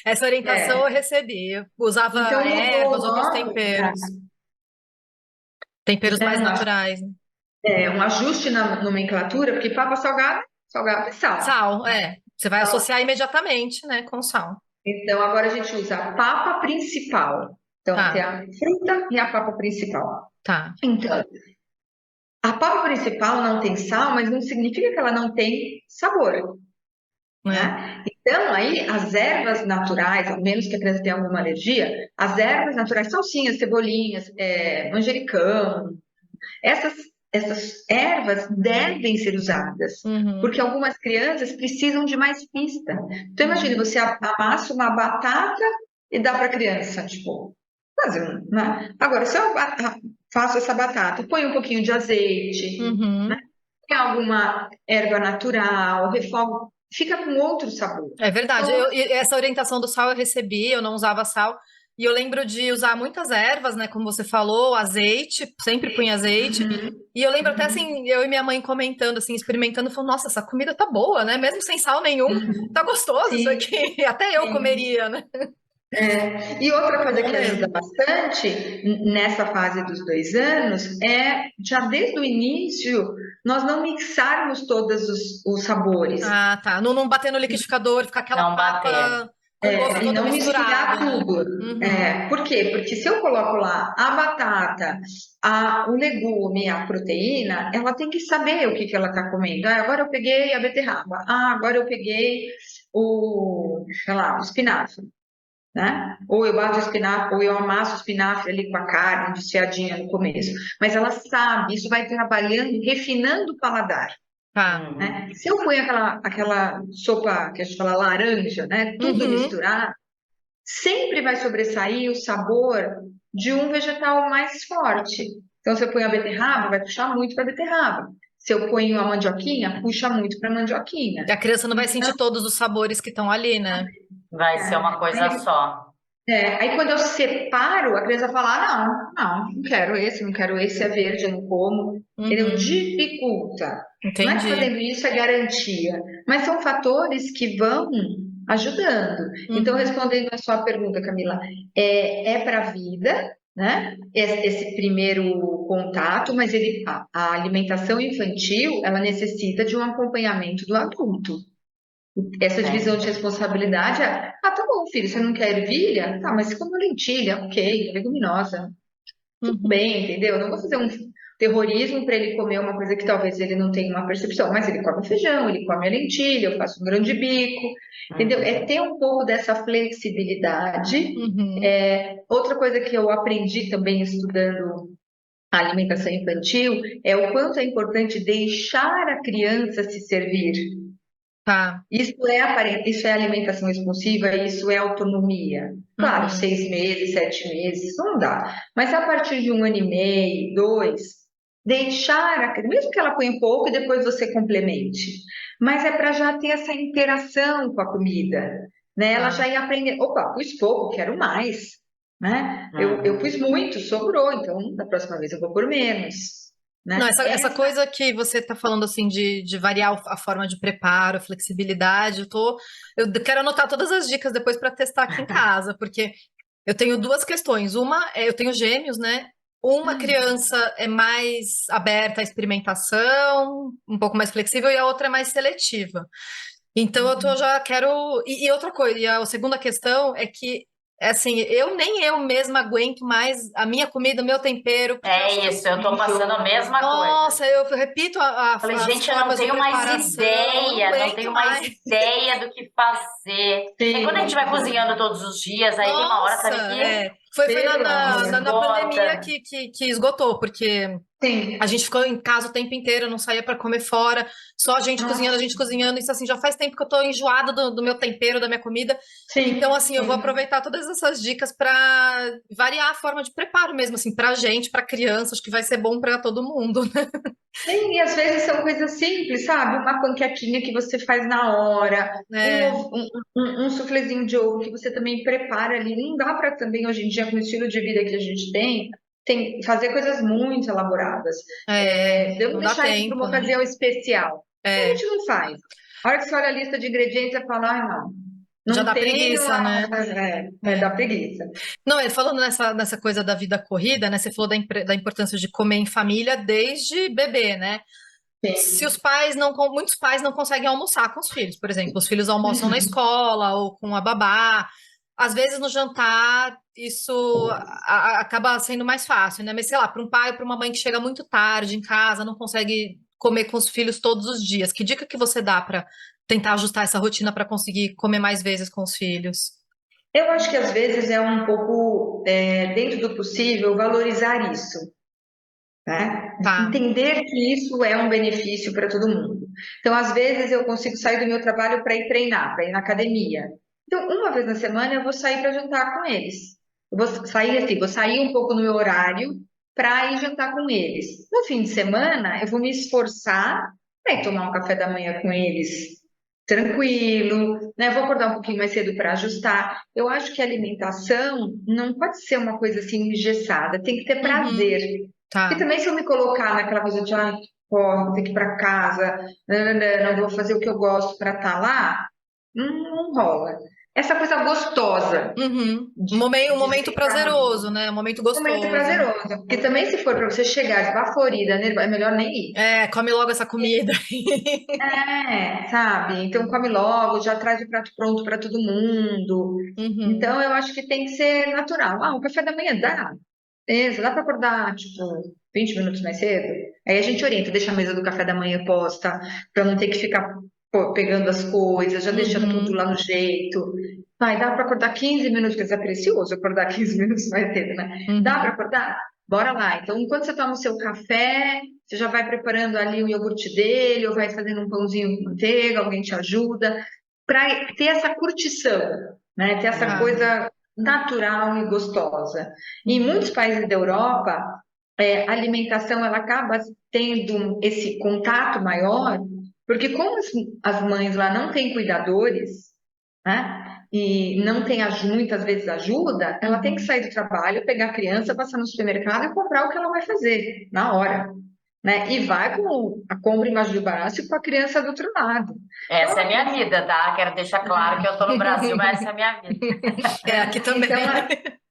Essa orientação eu recebi. Eu usava Então, ervas, outros mudou, temperos. Temperos mais naturais. Um ajuste na nomenclatura, porque papa salgada, salgada é sal. Sal, Você vai associar imediatamente, né, com sal. Então, agora a gente usa a papa principal. Então, tem a fruta e a papa principal. Tá. Então, a papa principal não tem sal, mas não significa que ela não tem sabor. Né? Então, aí, as ervas naturais, ao menos que a criança tenha alguma alergia, as ervas naturais, salsinhas, cebolinhas, manjericão, essas ervas devem ser usadas, porque algumas crianças precisam de mais pista. Então, imagine, você amassa uma batata e dá para a criança, tipo, né? Agora, se eu faço essa batata, põe um pouquinho de azeite, né? Põe alguma erva natural, refogo, fica com outro sabor. É verdade. Essa orientação do sal eu recebi, eu não usava sal. E eu lembro de usar muitas ervas, né? Como você falou, azeite, sempre punha azeite. E eu lembro até assim, eu e minha mãe comentando, assim, experimentando, falando, nossa, essa comida tá boa, né? Mesmo sem sal nenhum, tá gostoso isso aqui. Até eu comeria, né? E outra coisa que ajuda bastante nessa fase dos 2 anos já desde o início, nós não mixarmos todos os sabores. Tá. Não bater no liquidificador, ficar aquela papa com o gosto e todo não misturar tudo. Por quê? Porque se eu coloco lá a batata, o legume, a proteína, ela tem que saber o que ela está comendo. Agora eu peguei a beterraba. Agora eu peguei o espinafre. Né? Ou eu bato o espinafre, ou eu amasso o espinafre ali com a carne desfiadinha no começo. Mas ela sabe, isso vai trabalhando, refinando o paladar. Né? Se eu ponho aquela sopa que a gente fala laranja, né? Tudo misturado, sempre vai sobressair o sabor de um vegetal mais forte. Então, se eu ponho a beterraba, vai puxar muito para a beterraba. Se eu ponho a mandioquinha, puxa muito para a mandioquinha. E a criança não vai sentir todos os sabores que estão ali, né? Vai ser uma coisa só. Aí quando eu separo, a criança fala, não quero esse é verde, eu não como. Ele dificulta. Entendi. Não é que fazendo isso é garantia, mas são fatores que vão ajudando. Então, respondendo a sua pergunta, Camila, é para a vida, né? Esse primeiro contato, mas a alimentação infantil, ela necessita de um acompanhamento do adulto. Essa divisão de responsabilidade tá bom, filho, você não quer ervilha? Tá, mas come lentilha, ok, leguminosa. Tudo bem, entendeu? Eu não vou fazer um terrorismo para ele comer uma coisa que talvez ele não tenha uma percepção, mas ele come feijão, ele come a lentilha, eu faço um grão de bico, entendeu? É ter um pouco dessa flexibilidade. Outra coisa que eu aprendi também estudando a alimentação infantil é o quanto é importante deixar a criança se servir. Isso é alimentação responsiva, isso é autonomia. Claro, 6 meses, 7 meses, não dá. Mas a partir de 1 ano e meio, 2, deixar a criança, mesmo que ela ponha um pouco e depois você complemente. Mas é para já ter essa interação com a comida, né? Ela já ia aprender, opa, pus pouco, quero mais, né? Eu pus muito, sobrou, então da próxima vez eu vou por menos. Né? Não, essa coisa que você está falando assim de variar a forma de preparo, flexibilidade, eu quero anotar todas as dicas depois para testar aqui em casa, porque eu tenho 2 questões. Uma eu tenho gêmeos, né? Uma criança é mais aberta à experimentação, um pouco mais flexível, e a outra é mais seletiva. Então já quero. E outra coisa, e a segunda questão é que, assim, nem eu mesma aguento mais a minha comida, o meu tempero, porque eu acho É que isso, eu tô passando a mesma coisa. nossa, eu repito Falei, as gente, eu não formas de tenho mais preparação, não ideia, não tenho aguento mais mais. ideia do que fazer. E quando a gente Sim, vai cozinhando todos os dias, aí tem uma hora, Nossa, sabe, que foi pelo amor. na pandemia esgota. que esgotou, porque Sim, a gente ficou em casa o tempo inteiro, não saía para comer fora, só a nossa, gente cozinhando. Isso assim, já faz tempo que eu tô enjoada do meu tempero, da minha comida. Então, sim, assim, eu vou sim. aproveitar todas essas dicas para variar a forma de preparo mesmo, assim, pra gente, pra criança, acho que vai ser bom para todo mundo, né? Sim, e às vezes são coisas simples, sabe? Uma panquequinha que você faz na hora, É, um suflezinho de ovo que você também prepara ali. Não dá para também, hoje em dia, com o estilo de vida que a gente tem fazer coisas muito elaboradas. Vamos não dá deixar isso para tempo, uma né? ocasião especial. A É, gente não faz. A hora que você olha a lista de ingredientes, você fala, ah, não, já não dá tenho, preguiça, né? dá É. preguiça. Não, falando nessa coisa da vida corrida, né? Você falou da importância de comer em família desde bebê, né? Se Sim. os pais não, muitos pais não conseguem almoçar com os filhos, por exemplo, os filhos almoçam na Uhum. escola ou com a babá. Às vezes no jantar isso acaba sendo mais fácil, né? Mas sei lá, para um pai ou para uma mãe que chega muito tarde em casa, não consegue comer com os filhos todos os dias. Que dica que você dá para tentar ajustar essa rotina para conseguir comer mais vezes com os filhos? Eu acho que às vezes é um pouco, dentro do possível, valorizar isso, né? Tá. Entender que isso é um benefício para todo mundo. Então, às vezes, eu consigo sair do meu trabalho para ir treinar, para ir na academia. Então, uma vez na semana, eu vou sair para jantar com eles. Eu vou sair assim, vou sair um pouco no meu horário para ir jantar com eles. No fim de semana, eu vou me esforçar para ir tomar um café da manhã com eles, tranquilo, né? Vou acordar um pouquinho mais cedo para ajustar. Eu acho que a alimentação não pode ser uma coisa assim engessada, tem que ter Uhum. prazer. E Tá. também se eu me colocar naquela coisa de, ai, porra, vou ter que ir para casa, não vou fazer o que eu gosto para estar lá, não rola. Essa coisa gostosa Uhum. Um de momento sentar prazeroso, né? Um momento um momento gostoso. prazeroso. Porque também se for para você chegar esbaforida, nervosa, é melhor nem ir. É, come logo essa comida. Sabe? Então come logo, já traz o prato pronto para todo mundo. Uhum. Então eu acho que tem que ser natural. Ah, o café da manhã dá. Beleza, dá para acordar, tipo, 20 minutos mais cedo. Aí a gente orienta, deixa a mesa do café da manhã posta, para não ter que ficar pegando as coisas, já deixa tudo Uhum. lá no jeito. Vai, dá para acordar 15 minutos, porque é precioso acordar 15 minutos mais cedo, né? Dá para Uhum. acordar? Bora lá. Então, enquanto você toma o seu café, você já vai preparando ali o iogurte dele, ou vai fazendo um pãozinho com manteiga, alguém te ajuda, para ter essa curtição, né? Ter essa Tá. coisa natural e gostosa. E em muitos Uhum. países da Europa, a alimentação ela acaba tendo esse contato maior, porque como as mães lá não têm cuidadores, né? E não tem muitas vezes ajuda, ela tem que Uhum. sair do trabalho, pegar a criança, passar no supermercado e comprar o que ela vai fazer na hora, né? E vai com a compra embaixo do braço com a criança do outro lado. Então, Essa é a minha vida, tá? Quero deixar claro que eu tô no Brasil, mas essa é a minha vida. É, aqui também. então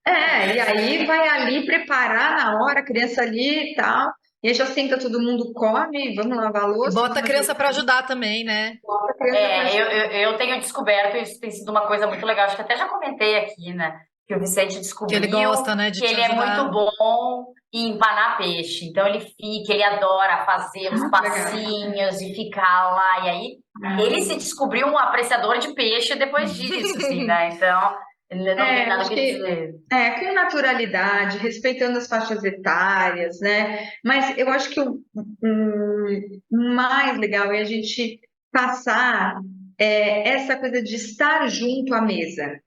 e aí vai ali preparar na hora, a criança ali e tal, e aí já senta todo mundo, come, vamos lavar a E louça, bota a vamos criança para ajudar, ajudar também, né? bota a criança para É, ajudar. eu tenho descoberto, isso tem sido uma coisa muito legal, acho que até já comentei aqui, né? Que o Vicente Que ele descobriu gosta, né, de que te ele é muito ajudar. bom em empanar peixe. Então ele adora fazer os Legal. passinhos e ficar lá. E aí ele se descobriu um apreciador de peixe depois disso, assim, né? Então, ele não tem nada Acho que que dizer. com naturalidade, respeitando as faixas etárias, né? Mas eu acho que o mais legal é a gente passar essa coisa de estar junto à mesa,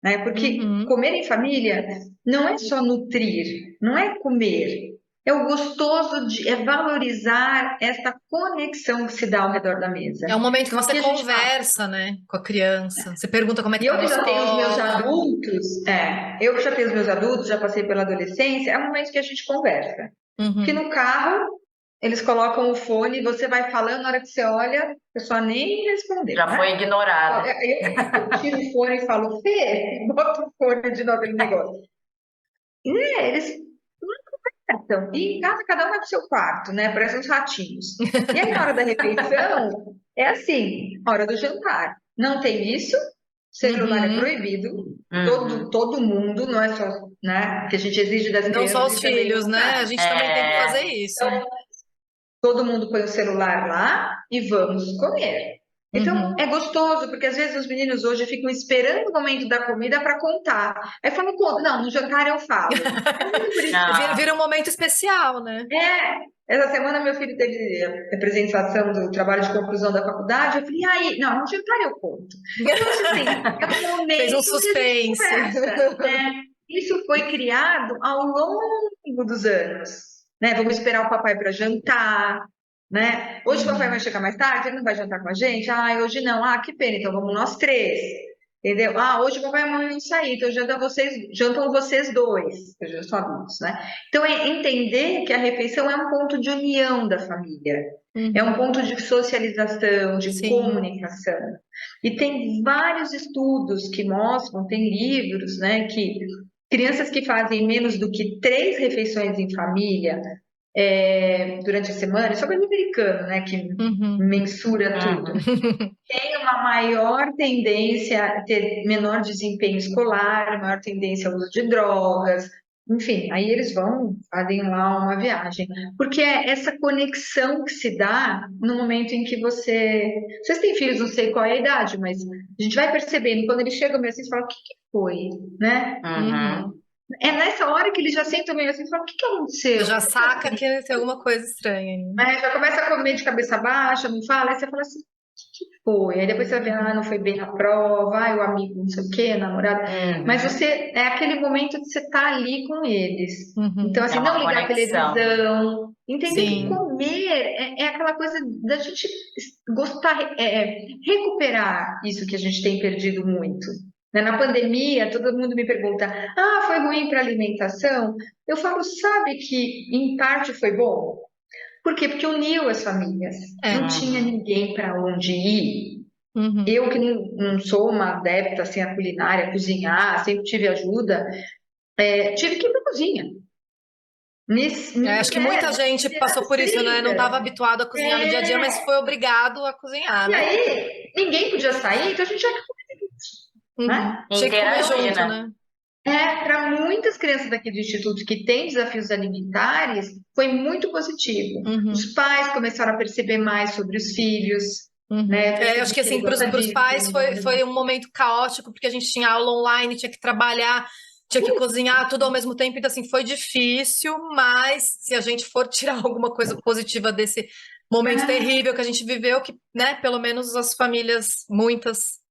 né? Porque Uhum. comer em família não é só nutrir, não é comer. É o gostoso é valorizar essa conexão que se dá ao redor da mesa. É um momento que Então você aqui a gente fala. conversa, né, com a criança. Você pergunta como é E que eu tá na que já tenho os meus escola. adultos, eu que já tenho os meus adultos, já passei pela adolescência, é um momento que a gente conversa. Que Uhum. no carro, eles colocam o fone, você vai falando, na hora que você olha, a pessoa nem respondeu, Já foi né? ignorada. Eu tiro o fone e falo, Fê, bota o fone de novo aquele negócio. Eles Então, e em casa cada um vai pro seu quarto, né? Parece uns ratinhos. E aí, na hora da refeição, é assim, hora do jantar. Não tem isso, celular é proibido, todo mundo, não é só, né, que a gente exige das Não crianças só os e também filhos, não né? A faz. gente também tem que fazer isso. Então, todo mundo põe o celular lá e vamos comer. Então, é gostoso, porque às vezes os meninos hoje ficam esperando o momento da comida para contar. Aí falam, conta. Não, no jantar eu falo. É muito bonito. Vira um momento especial, né? Essa semana meu filho teve a apresentação do trabalho de conclusão da faculdade. Eu falei, e aí? Não, no jantar eu conto. Então, assim, é um momento Fez um que a gente suspense. conversa, né? Isso foi criado ao longo dos anos, né? Vamos esperar o papai para jantar, né? Hoje o papai vai chegar mais tarde, ele não vai jantar com a gente? Ah, hoje não. Ah, que pena, então vamos nós três. Entendeu? Ah, hoje o papai e a mamãe não saíram, então jantam vocês dois, que já são adultos, né? Então é entender que a refeição é um ponto de união da família, é um ponto de socialização, de comunicação. E tem vários estudos que mostram, tem livros, né, que crianças que fazem menos do que 3 refeições em família durante a semana, isso é coisa americano, né, que mensura tudo, tem uma maior tendência a ter menor desempenho escolar, maior tendência ao uso de drogas, enfim, aí eles fazem lá uma viagem, porque é essa conexão que se dá no momento em que vocês têm filhos, não sei qual é a idade, mas a gente vai percebendo, quando eles chegam meio assim, você fala, o que foi, né? É nessa hora que eles já sentam meio assim e falam, o que aconteceu? Você já saca que tem alguma coisa estranha. Já começa a comer de cabeça baixa, não fala, aí você fala assim, o que foi? Aí depois você vai ver, não foi bem na prova, o amigo não sei o quê, namorado. Mas é aquele momento de você estar ali com eles. Então, assim, não ligar a televisão, entender que comer é aquela coisa da gente gostar, recuperar isso que a gente tem perdido muito. Na pandemia, todo mundo me pergunta, foi ruim para a alimentação? Eu falo, sabe que em parte foi bom? Por quê? Porque uniu as famílias. Não tinha ninguém para onde ir. Eu que não sou uma adepta assim, à culinária, a cozinhar, sempre tive ajuda, tive que ir para a cozinha. Acho que muita gente passou por isso, né? Não estava habituado a cozinhar no dia a dia, mas foi obrigado a cozinhar. E aí, ninguém podia sair, então a gente tinha que comer isso. Né? Tinha que comer junto, né? Para muitas crianças daqui do Instituto que têm desafios alimentares, foi muito positivo. Os pais começaram a perceber mais sobre os filhos. Né? Acho que assim, para os pais foi um momento caótico, porque a gente tinha aula online, tinha que trabalhar, tinha que cozinhar tudo ao mesmo tempo. Então, assim, foi difícil, mas se a gente for tirar alguma coisa positiva desse momento terrível que a gente viveu, que, né, pelo menos as famílias, muitas,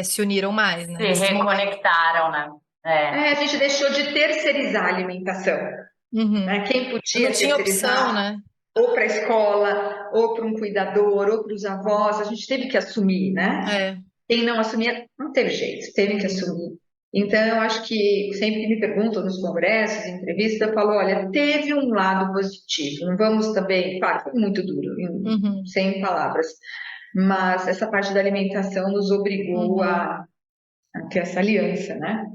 se uniram mais, né? Se reconectaram, né? A gente deixou de terceirizar a alimentação. Né? Quem podia não tinha opção, né? Ou para a escola, ou para um cuidador, ou para os avós, a gente teve que assumir, né? Quem não assumia, não teve jeito, teve que assumir. Então, eu acho que sempre que me perguntam nos congressos, em entrevistas, eu falo, olha, teve um lado positivo, não vamos também, claro, foi muito duro, sem palavras, mas essa parte da alimentação nos obrigou a ter essa aliança, né?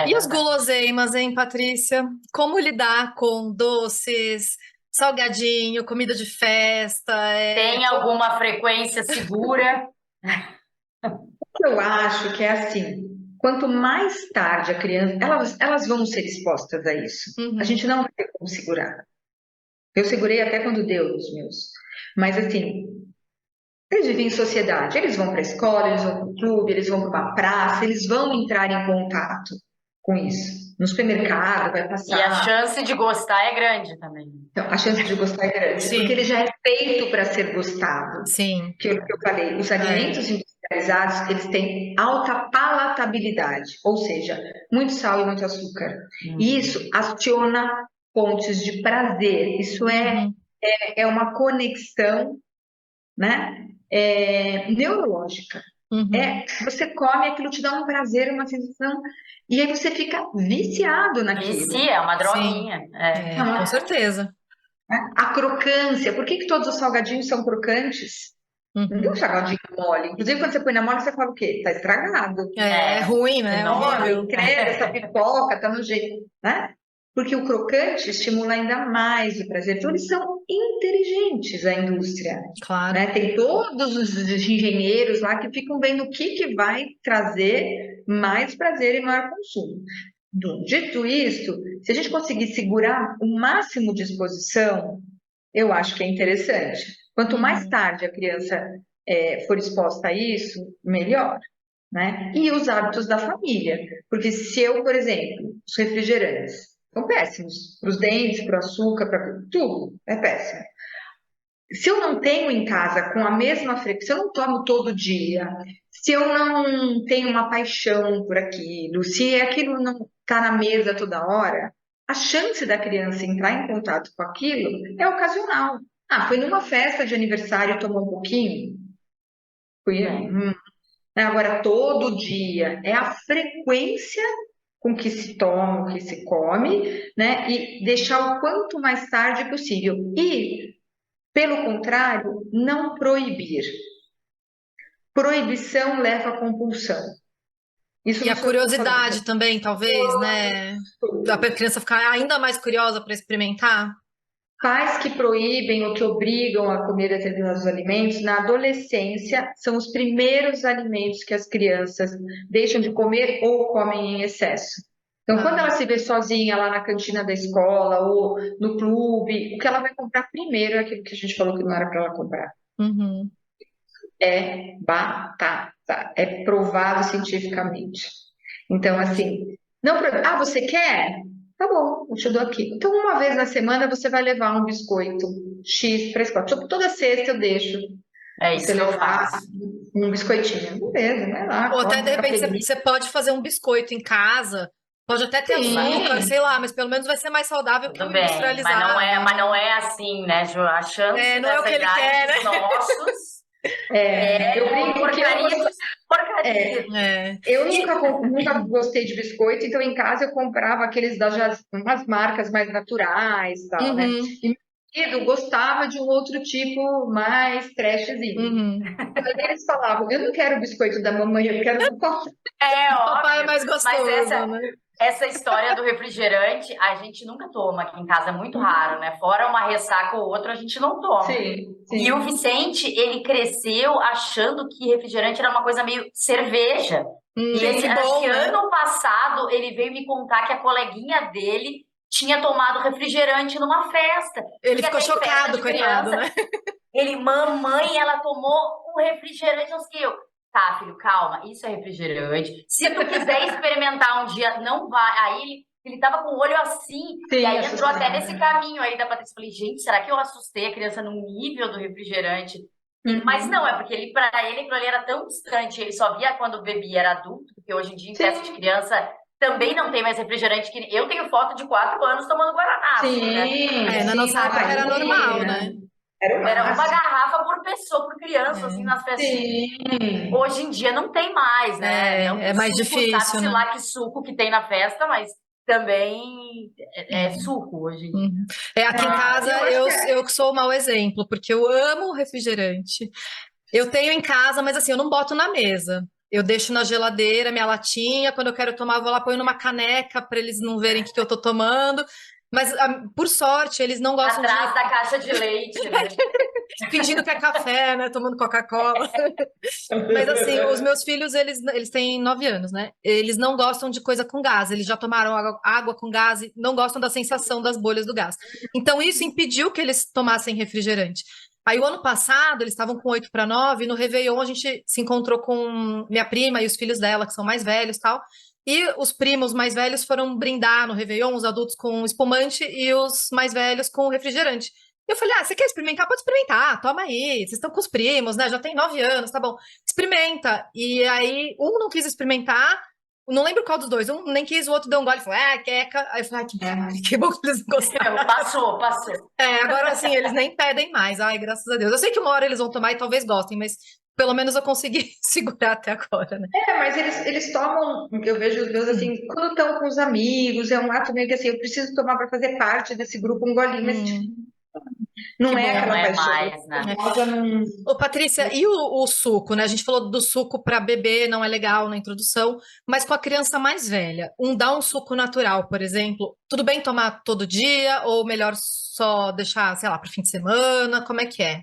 E as guloseimas, hein, Patrícia? Como lidar com doces, salgadinho, comida de festa? Tem alguma frequência segura? Eu acho que é assim, quanto mais tarde a criança, elas vão ser expostas a isso. A gente não vai ter como segurar. Eu segurei até quando deu os meus. Mas assim, eles vivem em sociedade, eles vão para a escola, eles vão para o clube, eles vão para uma praça, eles vão entrar em contato com isso. No supermercado, vai passar. E a chance de gostar é grande também. Então, a chance de gostar é grande, porque ele já é feito para ser gostado. Sim. Que eu falei, os alimentos industrializados, eles têm alta palatabilidade, ou seja, muito sal e muito açúcar. E isso aciona pontos de prazer. Isso é uma conexão, né? Neurológica. Você come, aquilo te dá um prazer, uma sensação, e aí você fica viciado naquilo. Vicia, é uma droguinha. Com certeza. A crocância, por que todos os salgadinhos são crocantes? Não tem um salgadinho mole. Inclusive, quando você põe na mole, você fala o quê? Tá estragado. É ruim, né? Olha, credo, essa pipoca tá no jeito, né? porque o crocante estimula ainda mais o prazer. Então, eles são inteligentes, a indústria, Claro. né? Tem todos os engenheiros lá que ficam vendo o que vai trazer mais prazer e maior consumo. Dito isso, se a gente conseguir segurar o máximo de exposição, eu acho que é interessante. Quanto mais tarde a criança for exposta a isso, melhor, né? E os hábitos da família. Porque se eu, por exemplo, os refrigerantes são péssimos para os dentes, para o açúcar, para tudo, é péssimo. Se eu não tenho em casa com a mesma frequência, se eu não tomo todo dia, se eu não tenho uma paixão por aquilo, se aquilo não está na mesa toda hora, a chance da criança entrar em contato com aquilo é ocasional. Ah, foi numa festa de aniversário, tomou um pouquinho? Fui, agora, todo dia, é a frequência com que se toma, que se come, né? E deixar o quanto mais tarde possível. E, pelo contrário, não proibir. Proibição leva à compulsão. Isso E não a sou eu que tô curiosidade falando. também, talvez, né? A criança ficar ainda mais curiosa para experimentar. Pais que proíbem ou que obrigam a comer determinados alimentos, na adolescência, são os primeiros alimentos que as crianças deixam de comer ou comem em excesso. Então, quando ela se vê sozinha lá na cantina da escola ou no clube, o que ela vai comprar primeiro é aquilo que a gente falou que não era para ela comprar. Uhum. É batata. É provado cientificamente. Então, assim, não proíbe. Ah, você quer? Tá bom, eu te dou aqui. Então, uma vez na semana você vai levar um biscoito X para a escola. Toda sexta eu deixo É isso você que eu levar faço. um biscoitinho. Beleza, vai lá, Ou até, come de um repente, cafezinho. você pode fazer um biscoito em casa, pode até ter açúcar, Sim, sei lá, mas pelo menos vai ser mais saudável que Tudo o bem, mas industrializado. não é assim, né, Ju? A chance Não é o dessa que ele idade quer, né? dos nossos eu é brinco que porcaria. É. eu E, nunca gostei de biscoito, então em casa eu comprava aqueles umas marcas mais naturais, tal, né? uhum, E meu marido gostava de um outro tipo mais trashzinho. uhum. Aí eles falavam, eu não quero o biscoito da mamãe, eu quero do papai. É O papai é óbvio, mais mas gostoso, né? essa história do refrigerante a gente nunca toma aqui em casa, é muito raro, né? Fora uma ressaca ou outra, a gente não toma. Sim, E o sim. Vicente, ele cresceu achando que refrigerante era uma coisa meio cerveja. E Tem ele, de acho que bom, né? ano passado, ele veio me contar que a coleguinha dele tinha tomado refrigerante numa festa. Ele Porque ficou até em festa chocado, de coitado, criança, né? ele, mamãe, ela tomou um refrigerante, não sei o que. Eu, tá, filho, calma, isso é refrigerante. Se tu quiser experimentar um dia, não vai. Aí ele tava com o olho assim, e Sim, aí entrou até assustado. nesse caminho aí da Patrícia. Falei, gente, será que eu assustei a criança no nível do refrigerante? Mas não, é porque ele, pra ele, aquilo ali era tão distante, ele só via quando bebia era adulto, porque hoje em dia em festa de Sim, criança também não tem mais refrigerante. Que eu tenho foto de 4 anos tomando Guaraná, assim, né? sim, Na sim, nossa época era normal, companhia. né? Era o Era uma máximo. garrafa por pessoa, por criança, assim, nas festinhas. Sim. Hoje em dia não tem mais, né? Não que É o mais suco, difícil, sabe-se né? lá que suco que tem na festa, mas também é suco hoje em dia. Uhum. Aqui em casa Eu acho que eu que sou o mau exemplo, porque eu amo refrigerante. Eu tenho em casa, mas assim, eu não boto na mesa. Eu deixo na geladeira minha latinha, quando eu quero tomar, eu vou lá, ponho numa caneca para eles não verem o que eu tô tomando. Mas, por sorte, eles não gostam de Atrás da caixa de leite, né? fingindo que é café, né? Tomando Coca-Cola. Mas assim, os meus filhos, eles têm 9 anos, né? Eles não gostam de coisa com gás. Eles já tomaram água com gás e não gostam da sensação das bolhas do gás. Então, isso impediu que eles tomassem refrigerante. Aí, o ano passado, eles estavam com 8 para 9, no Réveillon a gente se encontrou com minha prima e os filhos dela, que são mais velhos e tal. E os primos mais velhos foram brindar no Réveillon, os adultos com espumante e os mais velhos com refrigerante. Eu falei, você quer experimentar? Pode experimentar, toma aí. Vocês estão com os primos, né? Já tem 9 anos, tá bom. Experimenta. E aí, um não quis experimentar, não lembro qual dos dois. Um nem quis, o outro deu um gole e falou, queca. Aí eu falei, que bom que eles não gostaram. Passou. Agora assim, eles nem pedem mais. Ai, graças a Deus. Eu sei que uma hora eles vão tomar e talvez gostem, mas pelo menos eu consegui segurar até agora, né? mas eles tomam, eu vejo os meus assim, quando estão com os amigos, é um ato meio que assim, eu preciso tomar para fazer parte desse grupo um golinho, mas não Que é bom, aquela não é paixão. mais, né? Ela não- Ô, Patrícia, e o suco, né? A gente falou do suco para bebê, não é legal na introdução, mas com a criança mais velha, dá um suco natural, por exemplo, tudo bem tomar todo dia ou melhor só deixar, sei lá, para o fim de semana? Como é que é?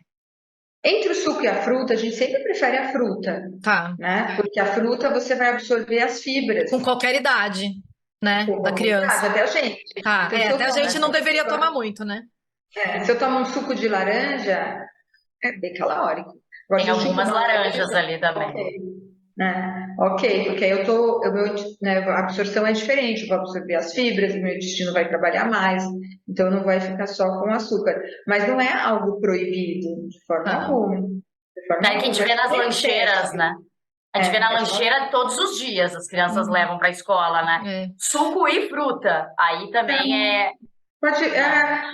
Entre o suco e a fruta, a gente sempre prefere a fruta, Tá. né? Porque a fruta você vai absorver as fibras. Com qualquer idade, né, Com da qualquer idade, criança. até a gente. Tá. Então, se eu Até a tomo, gente não deveria tomar muito, né? se eu tomo um suco de laranja, é bem calórico. Agora, Tem se eu chupo algumas uma laranjas ali também. ok, né? Ok, porque aí o meu, né, a absorção é diferente, eu vou absorver as fibras, o meu intestino vai trabalhar mais, então não vai ficar só com açúcar. Mas não é algo proibido, de forma Tá. alguma. De forma Daí que a gente vê nas alguma. lancheiras, né? A gente vê na É, lancheira todos os dias, as crianças Uhum. levam para a escola, né? É. Suco e fruta. Aí também é.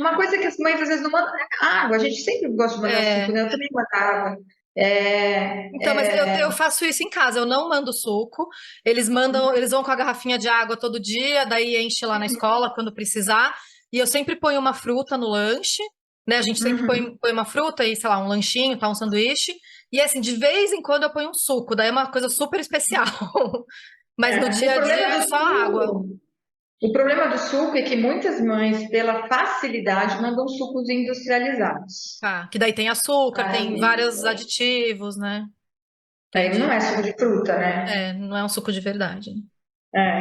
uma coisa que as mães às vezes não mandam é água. A gente sempre gosta de mandar É. suco, né? Eu também mandava. É, Então, mas eu faço isso em casa, eu não mando suco, eles vão com a garrafinha de água todo dia, daí enche lá na escola quando precisar, e eu sempre ponho uma fruta no lanche, né? A gente sempre põe uma fruta e, sei lá, um lanchinho, tá, um sanduíche, e assim, de vez em quando eu ponho um suco, daí é uma coisa super especial. Mas no o dia a dia problema é do só água. suco, o problema do suco é que muitas mães, pela facilidade, mandam sucos industrializados. Tá, que daí tem açúcar, tem Aí, vários aditivos, né? aí não Entendi. é suco de fruta, né? É, não é um suco de verdade.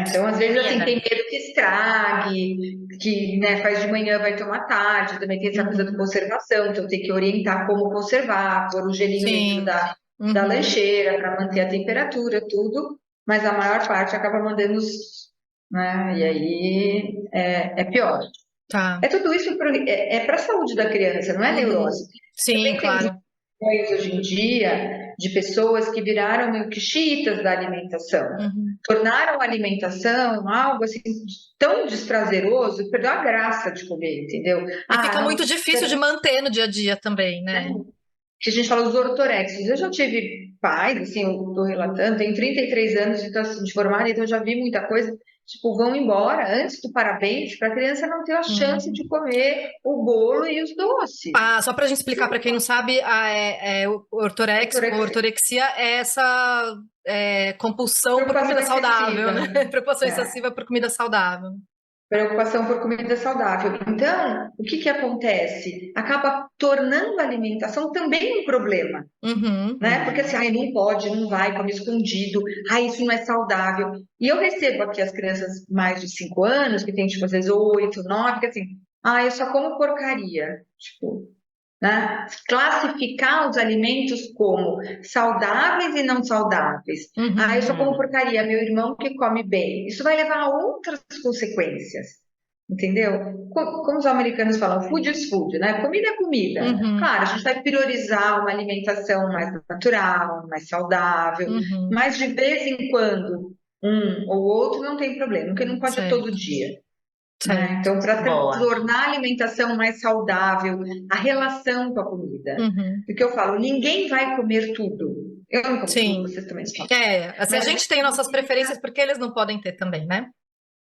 Então, às vezes, assim, Menina, tem medo que estrague, que, né, faz de manhã, vai tomar tarde, também tem essa coisa de conservação, então tem que orientar como conservar, pôr o gelinho dentro Sim. da lancheira para manter a temperatura, tudo, mas a maior parte acaba mandando, né, e aí é pior. Tá. Tudo isso para a saúde da criança, não é neurose. Sim, Também tem claro. hoje em dia de pessoas que viraram meio que xiitas da alimentação, Uhum. tornaram a alimentação algo assim tão desprazeroso, perdeu a graça de comer, entendeu? E fica Não, muito difícil de manter no dia a dia também, né? que a gente fala dos ortoréxicos. Eu já tive pais, assim, eu estou relatando, tenho 33 anos então, assim, de formada, então eu já vi muita coisa. Tipo, vão embora antes do parabéns para a criança não ter a chance de comer o bolo e os doces. Ah, só para a gente explicar para quem não sabe, o ortorexia é essa compulsão por Preocupação comida saudável, excessiva. né? Preocupação É. excessiva por comida saudável. Preocupação por comida saudável. Então, o que acontece? Acaba tornando a alimentação também um problema, Uhum. né? Porque assim, ai, não pode, não vai, come escondido, ai, isso não é saudável. E eu recebo aqui as crianças mais de 5 anos, que tem, tipo, às vezes 8, 9, que assim, eu só como porcaria. Tipo, né? Classificar os alimentos como saudáveis e não saudáveis. Uhum. Eu só como porcaria, meu irmão que come bem. Isso vai levar a outras consequências, entendeu? Como os americanos falam, food is food, né? Comida é comida. Uhum. Claro, a gente vai priorizar uma alimentação mais natural, mais saudável, Uhum. mas de vez em quando, um ou outro não tem problema, porque não pode Certo. todo dia. Certo. Então, para boa. tornar a alimentação mais saudável, a relação com a comida. Uhum. Porque eu falo, ninguém vai comer tudo. Eu não como Sim. tudo, vocês também falam. Assim, a gente tem nossas preferências porque eles não podem ter também, né?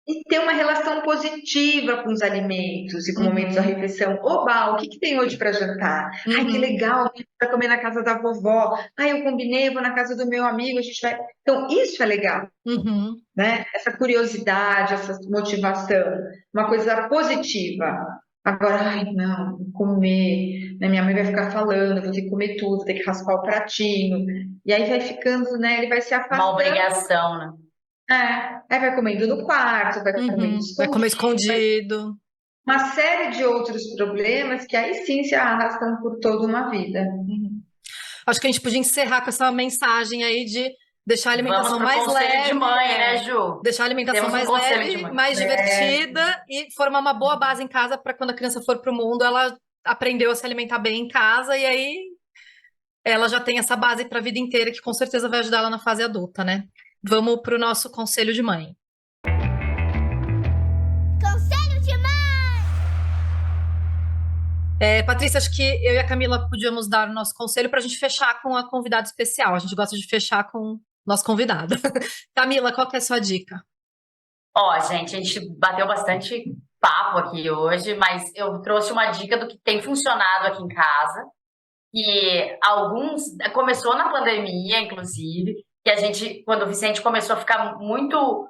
E ter uma relação positiva com os alimentos e com momentos da Uhum. refeição. Oba, o que tem hoje para jantar? Ai, que Uhum. legal, para comer na casa da vovó. Ai, eu combinei, eu vou na casa do meu amigo, a gente vai. Então, isso é legal, Uhum. né? Essa curiosidade, essa motivação, uma coisa positiva. Agora, ai, não, vou comer, né? Minha mãe vai ficar falando, eu vou ter que comer tudo, vou ter que raspar o pratinho. E aí vai ficando, né? Ele vai se Uma afastando. obrigação, né? Aí vai comendo no quarto, vai comendo Uhum. Vai comer escondido. escondido. Uma série de outros problemas que aí sim se arrastam por toda uma vida. Uhum. Acho que a gente podia encerrar com essa mensagem aí de deixar a alimentação Vamos pro mais conselho leve. de mãe, né, Ju? Deixar a alimentação Temos um mais conselho de leve, mãe. mais divertida e formar uma boa base em casa para quando a criança for para o mundo, ela aprendeu a se alimentar bem em casa e aí ela já tem essa base para a vida inteira que com certeza vai ajudar ela na fase adulta, né? Vamos para o nosso conselho de mãe. Conselho de mãe! Patrícia, acho que eu e a Camila podíamos dar o nosso conselho para a gente fechar com a convidada especial. A gente gosta de fechar com o nosso convidado. Camila, qual que é a sua dica? Ó, gente, a gente bateu bastante papo aqui hoje, mas eu trouxe uma dica do que tem funcionado aqui em casa. E começou na pandemia, inclusive, que a gente, quando o Vicente começou a ficar muito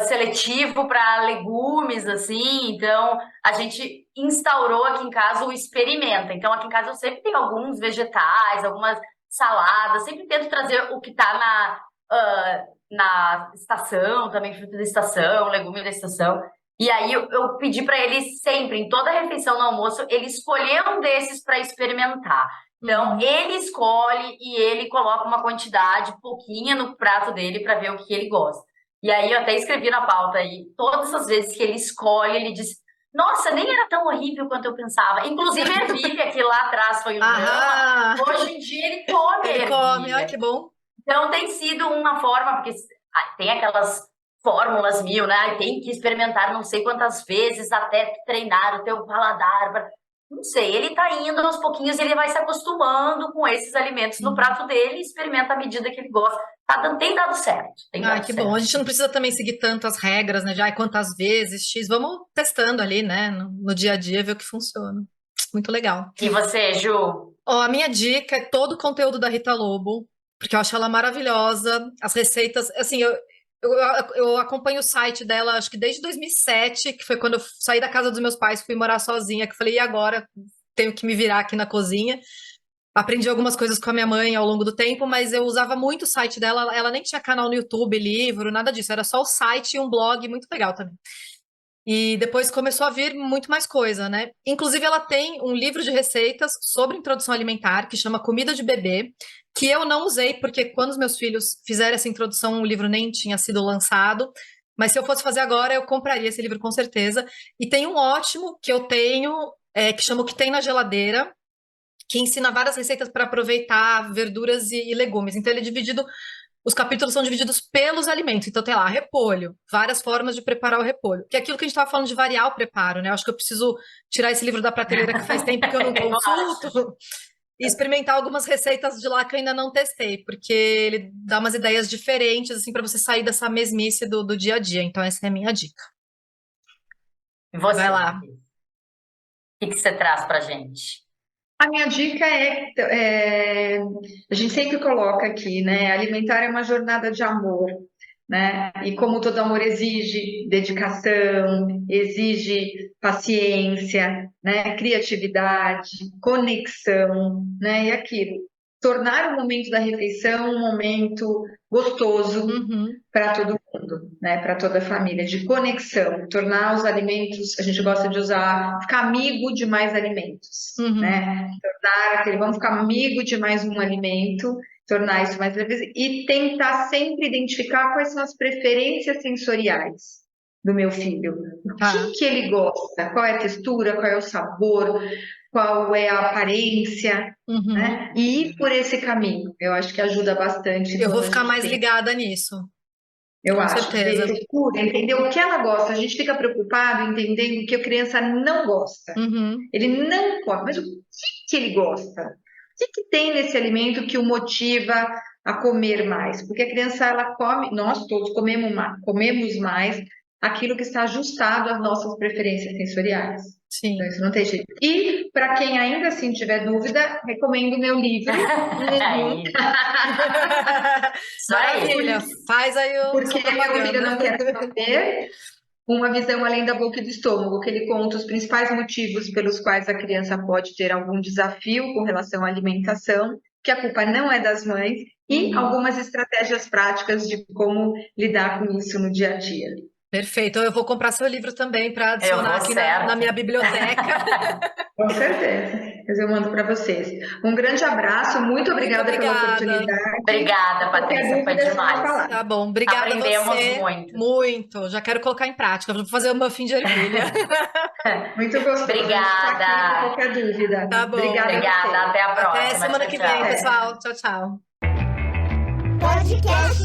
seletivo para legumes, assim, então a gente instaurou aqui em casa o experimenta. Então aqui em casa eu sempre tenho alguns vegetais, algumas saladas, sempre tento trazer o que está na estação, também fruta da estação, legume da estação. E aí eu pedi para ele sempre, em toda refeição no almoço, ele escolher um desses para experimentar. Então, ele escolhe e ele coloca uma quantidade pouquinha no prato dele para ver o que ele gosta. E aí eu até escrevi na pauta aí, todas as vezes que ele escolhe, ele diz, nossa, nem era tão horrível quanto eu pensava. Inclusive a ervilha, que lá atrás foi um drama, hoje em dia ele come Ele ervilha. come, olha que bom. Então tem sido uma forma, porque tem aquelas fórmulas mil, né? Tem que experimentar não sei quantas vezes até treinar o teu paladar. Não sei, ele tá indo aos pouquinhos, ele vai se acostumando com esses alimentos no prato dele e experimenta à medida que ele gosta. Tem dado certo. Que bom. A gente não precisa também seguir tantas regras, né? De quantas vezes, X. Vamos testando ali, né? No dia a dia, ver o que funciona. Muito legal. E você, Ju? A minha dica é todo o conteúdo da Rita Lobo, porque eu acho ela maravilhosa. As receitas, assim, eu acompanho o site dela, acho que desde 2007, que foi quando eu saí da casa dos meus pais, fui morar sozinha, que eu falei, e agora? Tenho que me virar aqui na cozinha. Aprendi algumas coisas com a minha mãe ao longo do tempo, mas eu usava muito o site dela. Ela nem tinha canal no YouTube, livro, nada disso. Era só o site e um blog muito legal também. E depois começou a vir muito mais coisa, né? Inclusive, ela tem um livro de receitas sobre introdução alimentar, que chama Comida de Bebê, que eu não usei, porque quando os meus filhos fizeram essa introdução, o livro nem tinha sido lançado. Mas se eu fosse fazer agora, eu compraria esse livro com certeza. E tem um ótimo que eu tenho, que chama O que Tem na Geladeira, que ensina várias receitas para aproveitar verduras e legumes. Então, ele é dividido, os capítulos são divididos pelos alimentos. Então, tem lá, repolho, várias formas de preparar o repolho. Que é aquilo que a gente estava falando de variar o preparo, né? Eu acho que eu preciso tirar esse livro da prateleira que faz tempo que eu não consulto e experimentar algumas receitas de lá que eu ainda não testei, porque ele dá umas ideias diferentes, assim, para você sair dessa mesmice do dia a dia. Então, essa é a minha dica. E você? Vai lá. O que você traz pra gente? A minha dica a gente sempre coloca aqui, né? Alimentar é uma jornada de amor, né? E como todo amor exige dedicação, exige paciência, né? Criatividade, conexão, né? E aquilo, tornar o momento da refeição um momento gostoso para todo mundo, né? Para toda a família, de conexão, tornar os alimentos, a gente gosta de usar, ficar amigo de mais alimentos, né? Vamos ficar amigo de mais um alimento, tornar isso mais leve e tentar sempre identificar quais são as preferências sensoriais do meu filho. O que ele gosta, qual é a textura, qual é o sabor, qual é a aparência, né? E ir por esse caminho, eu acho que ajuda bastante. Eu vou ficar mais ligada nisso. Eu Com acho. certeza. Procura entender o que ela gosta. A gente fica preocupado entendendo que a criança não gosta. Ele não come, mas o que ele gosta? O que tem nesse alimento que o motiva a comer mais? Porque a criança, ela come, nós todos comemos mais aquilo que está ajustado às nossas preferências sensoriais. Sim. Então, isso não tem jeito. E, para quem ainda assim tiver dúvida, recomendo o meu livro. Maravilha. Faz aí o Porque a minha filha não quer saber. Uma visão além da boca e do estômago, que ele conta os principais motivos pelos quais a criança pode ter algum desafio com relação à alimentação, que a culpa não é das mães, e algumas estratégias práticas de como lidar com isso no dia a dia. Perfeito. Eu vou comprar seu livro também para adicionar aqui na minha biblioteca. Com certeza. Mas eu mando para vocês. Um grande abraço. Muito obrigada pela oportunidade. Obrigada, Patrícia. Foi demais. Tá bom. Obrigada Aprendemos a você. muito. Muito. Já quero colocar em prática. Vou fazer o muffin de ervilha. Muito gostoso. Obrigada. Qualquer dúvida. Tá bom. Obrigada. Até a próxima. Até semana que vem, pessoal. Tchau, tchau. Podcast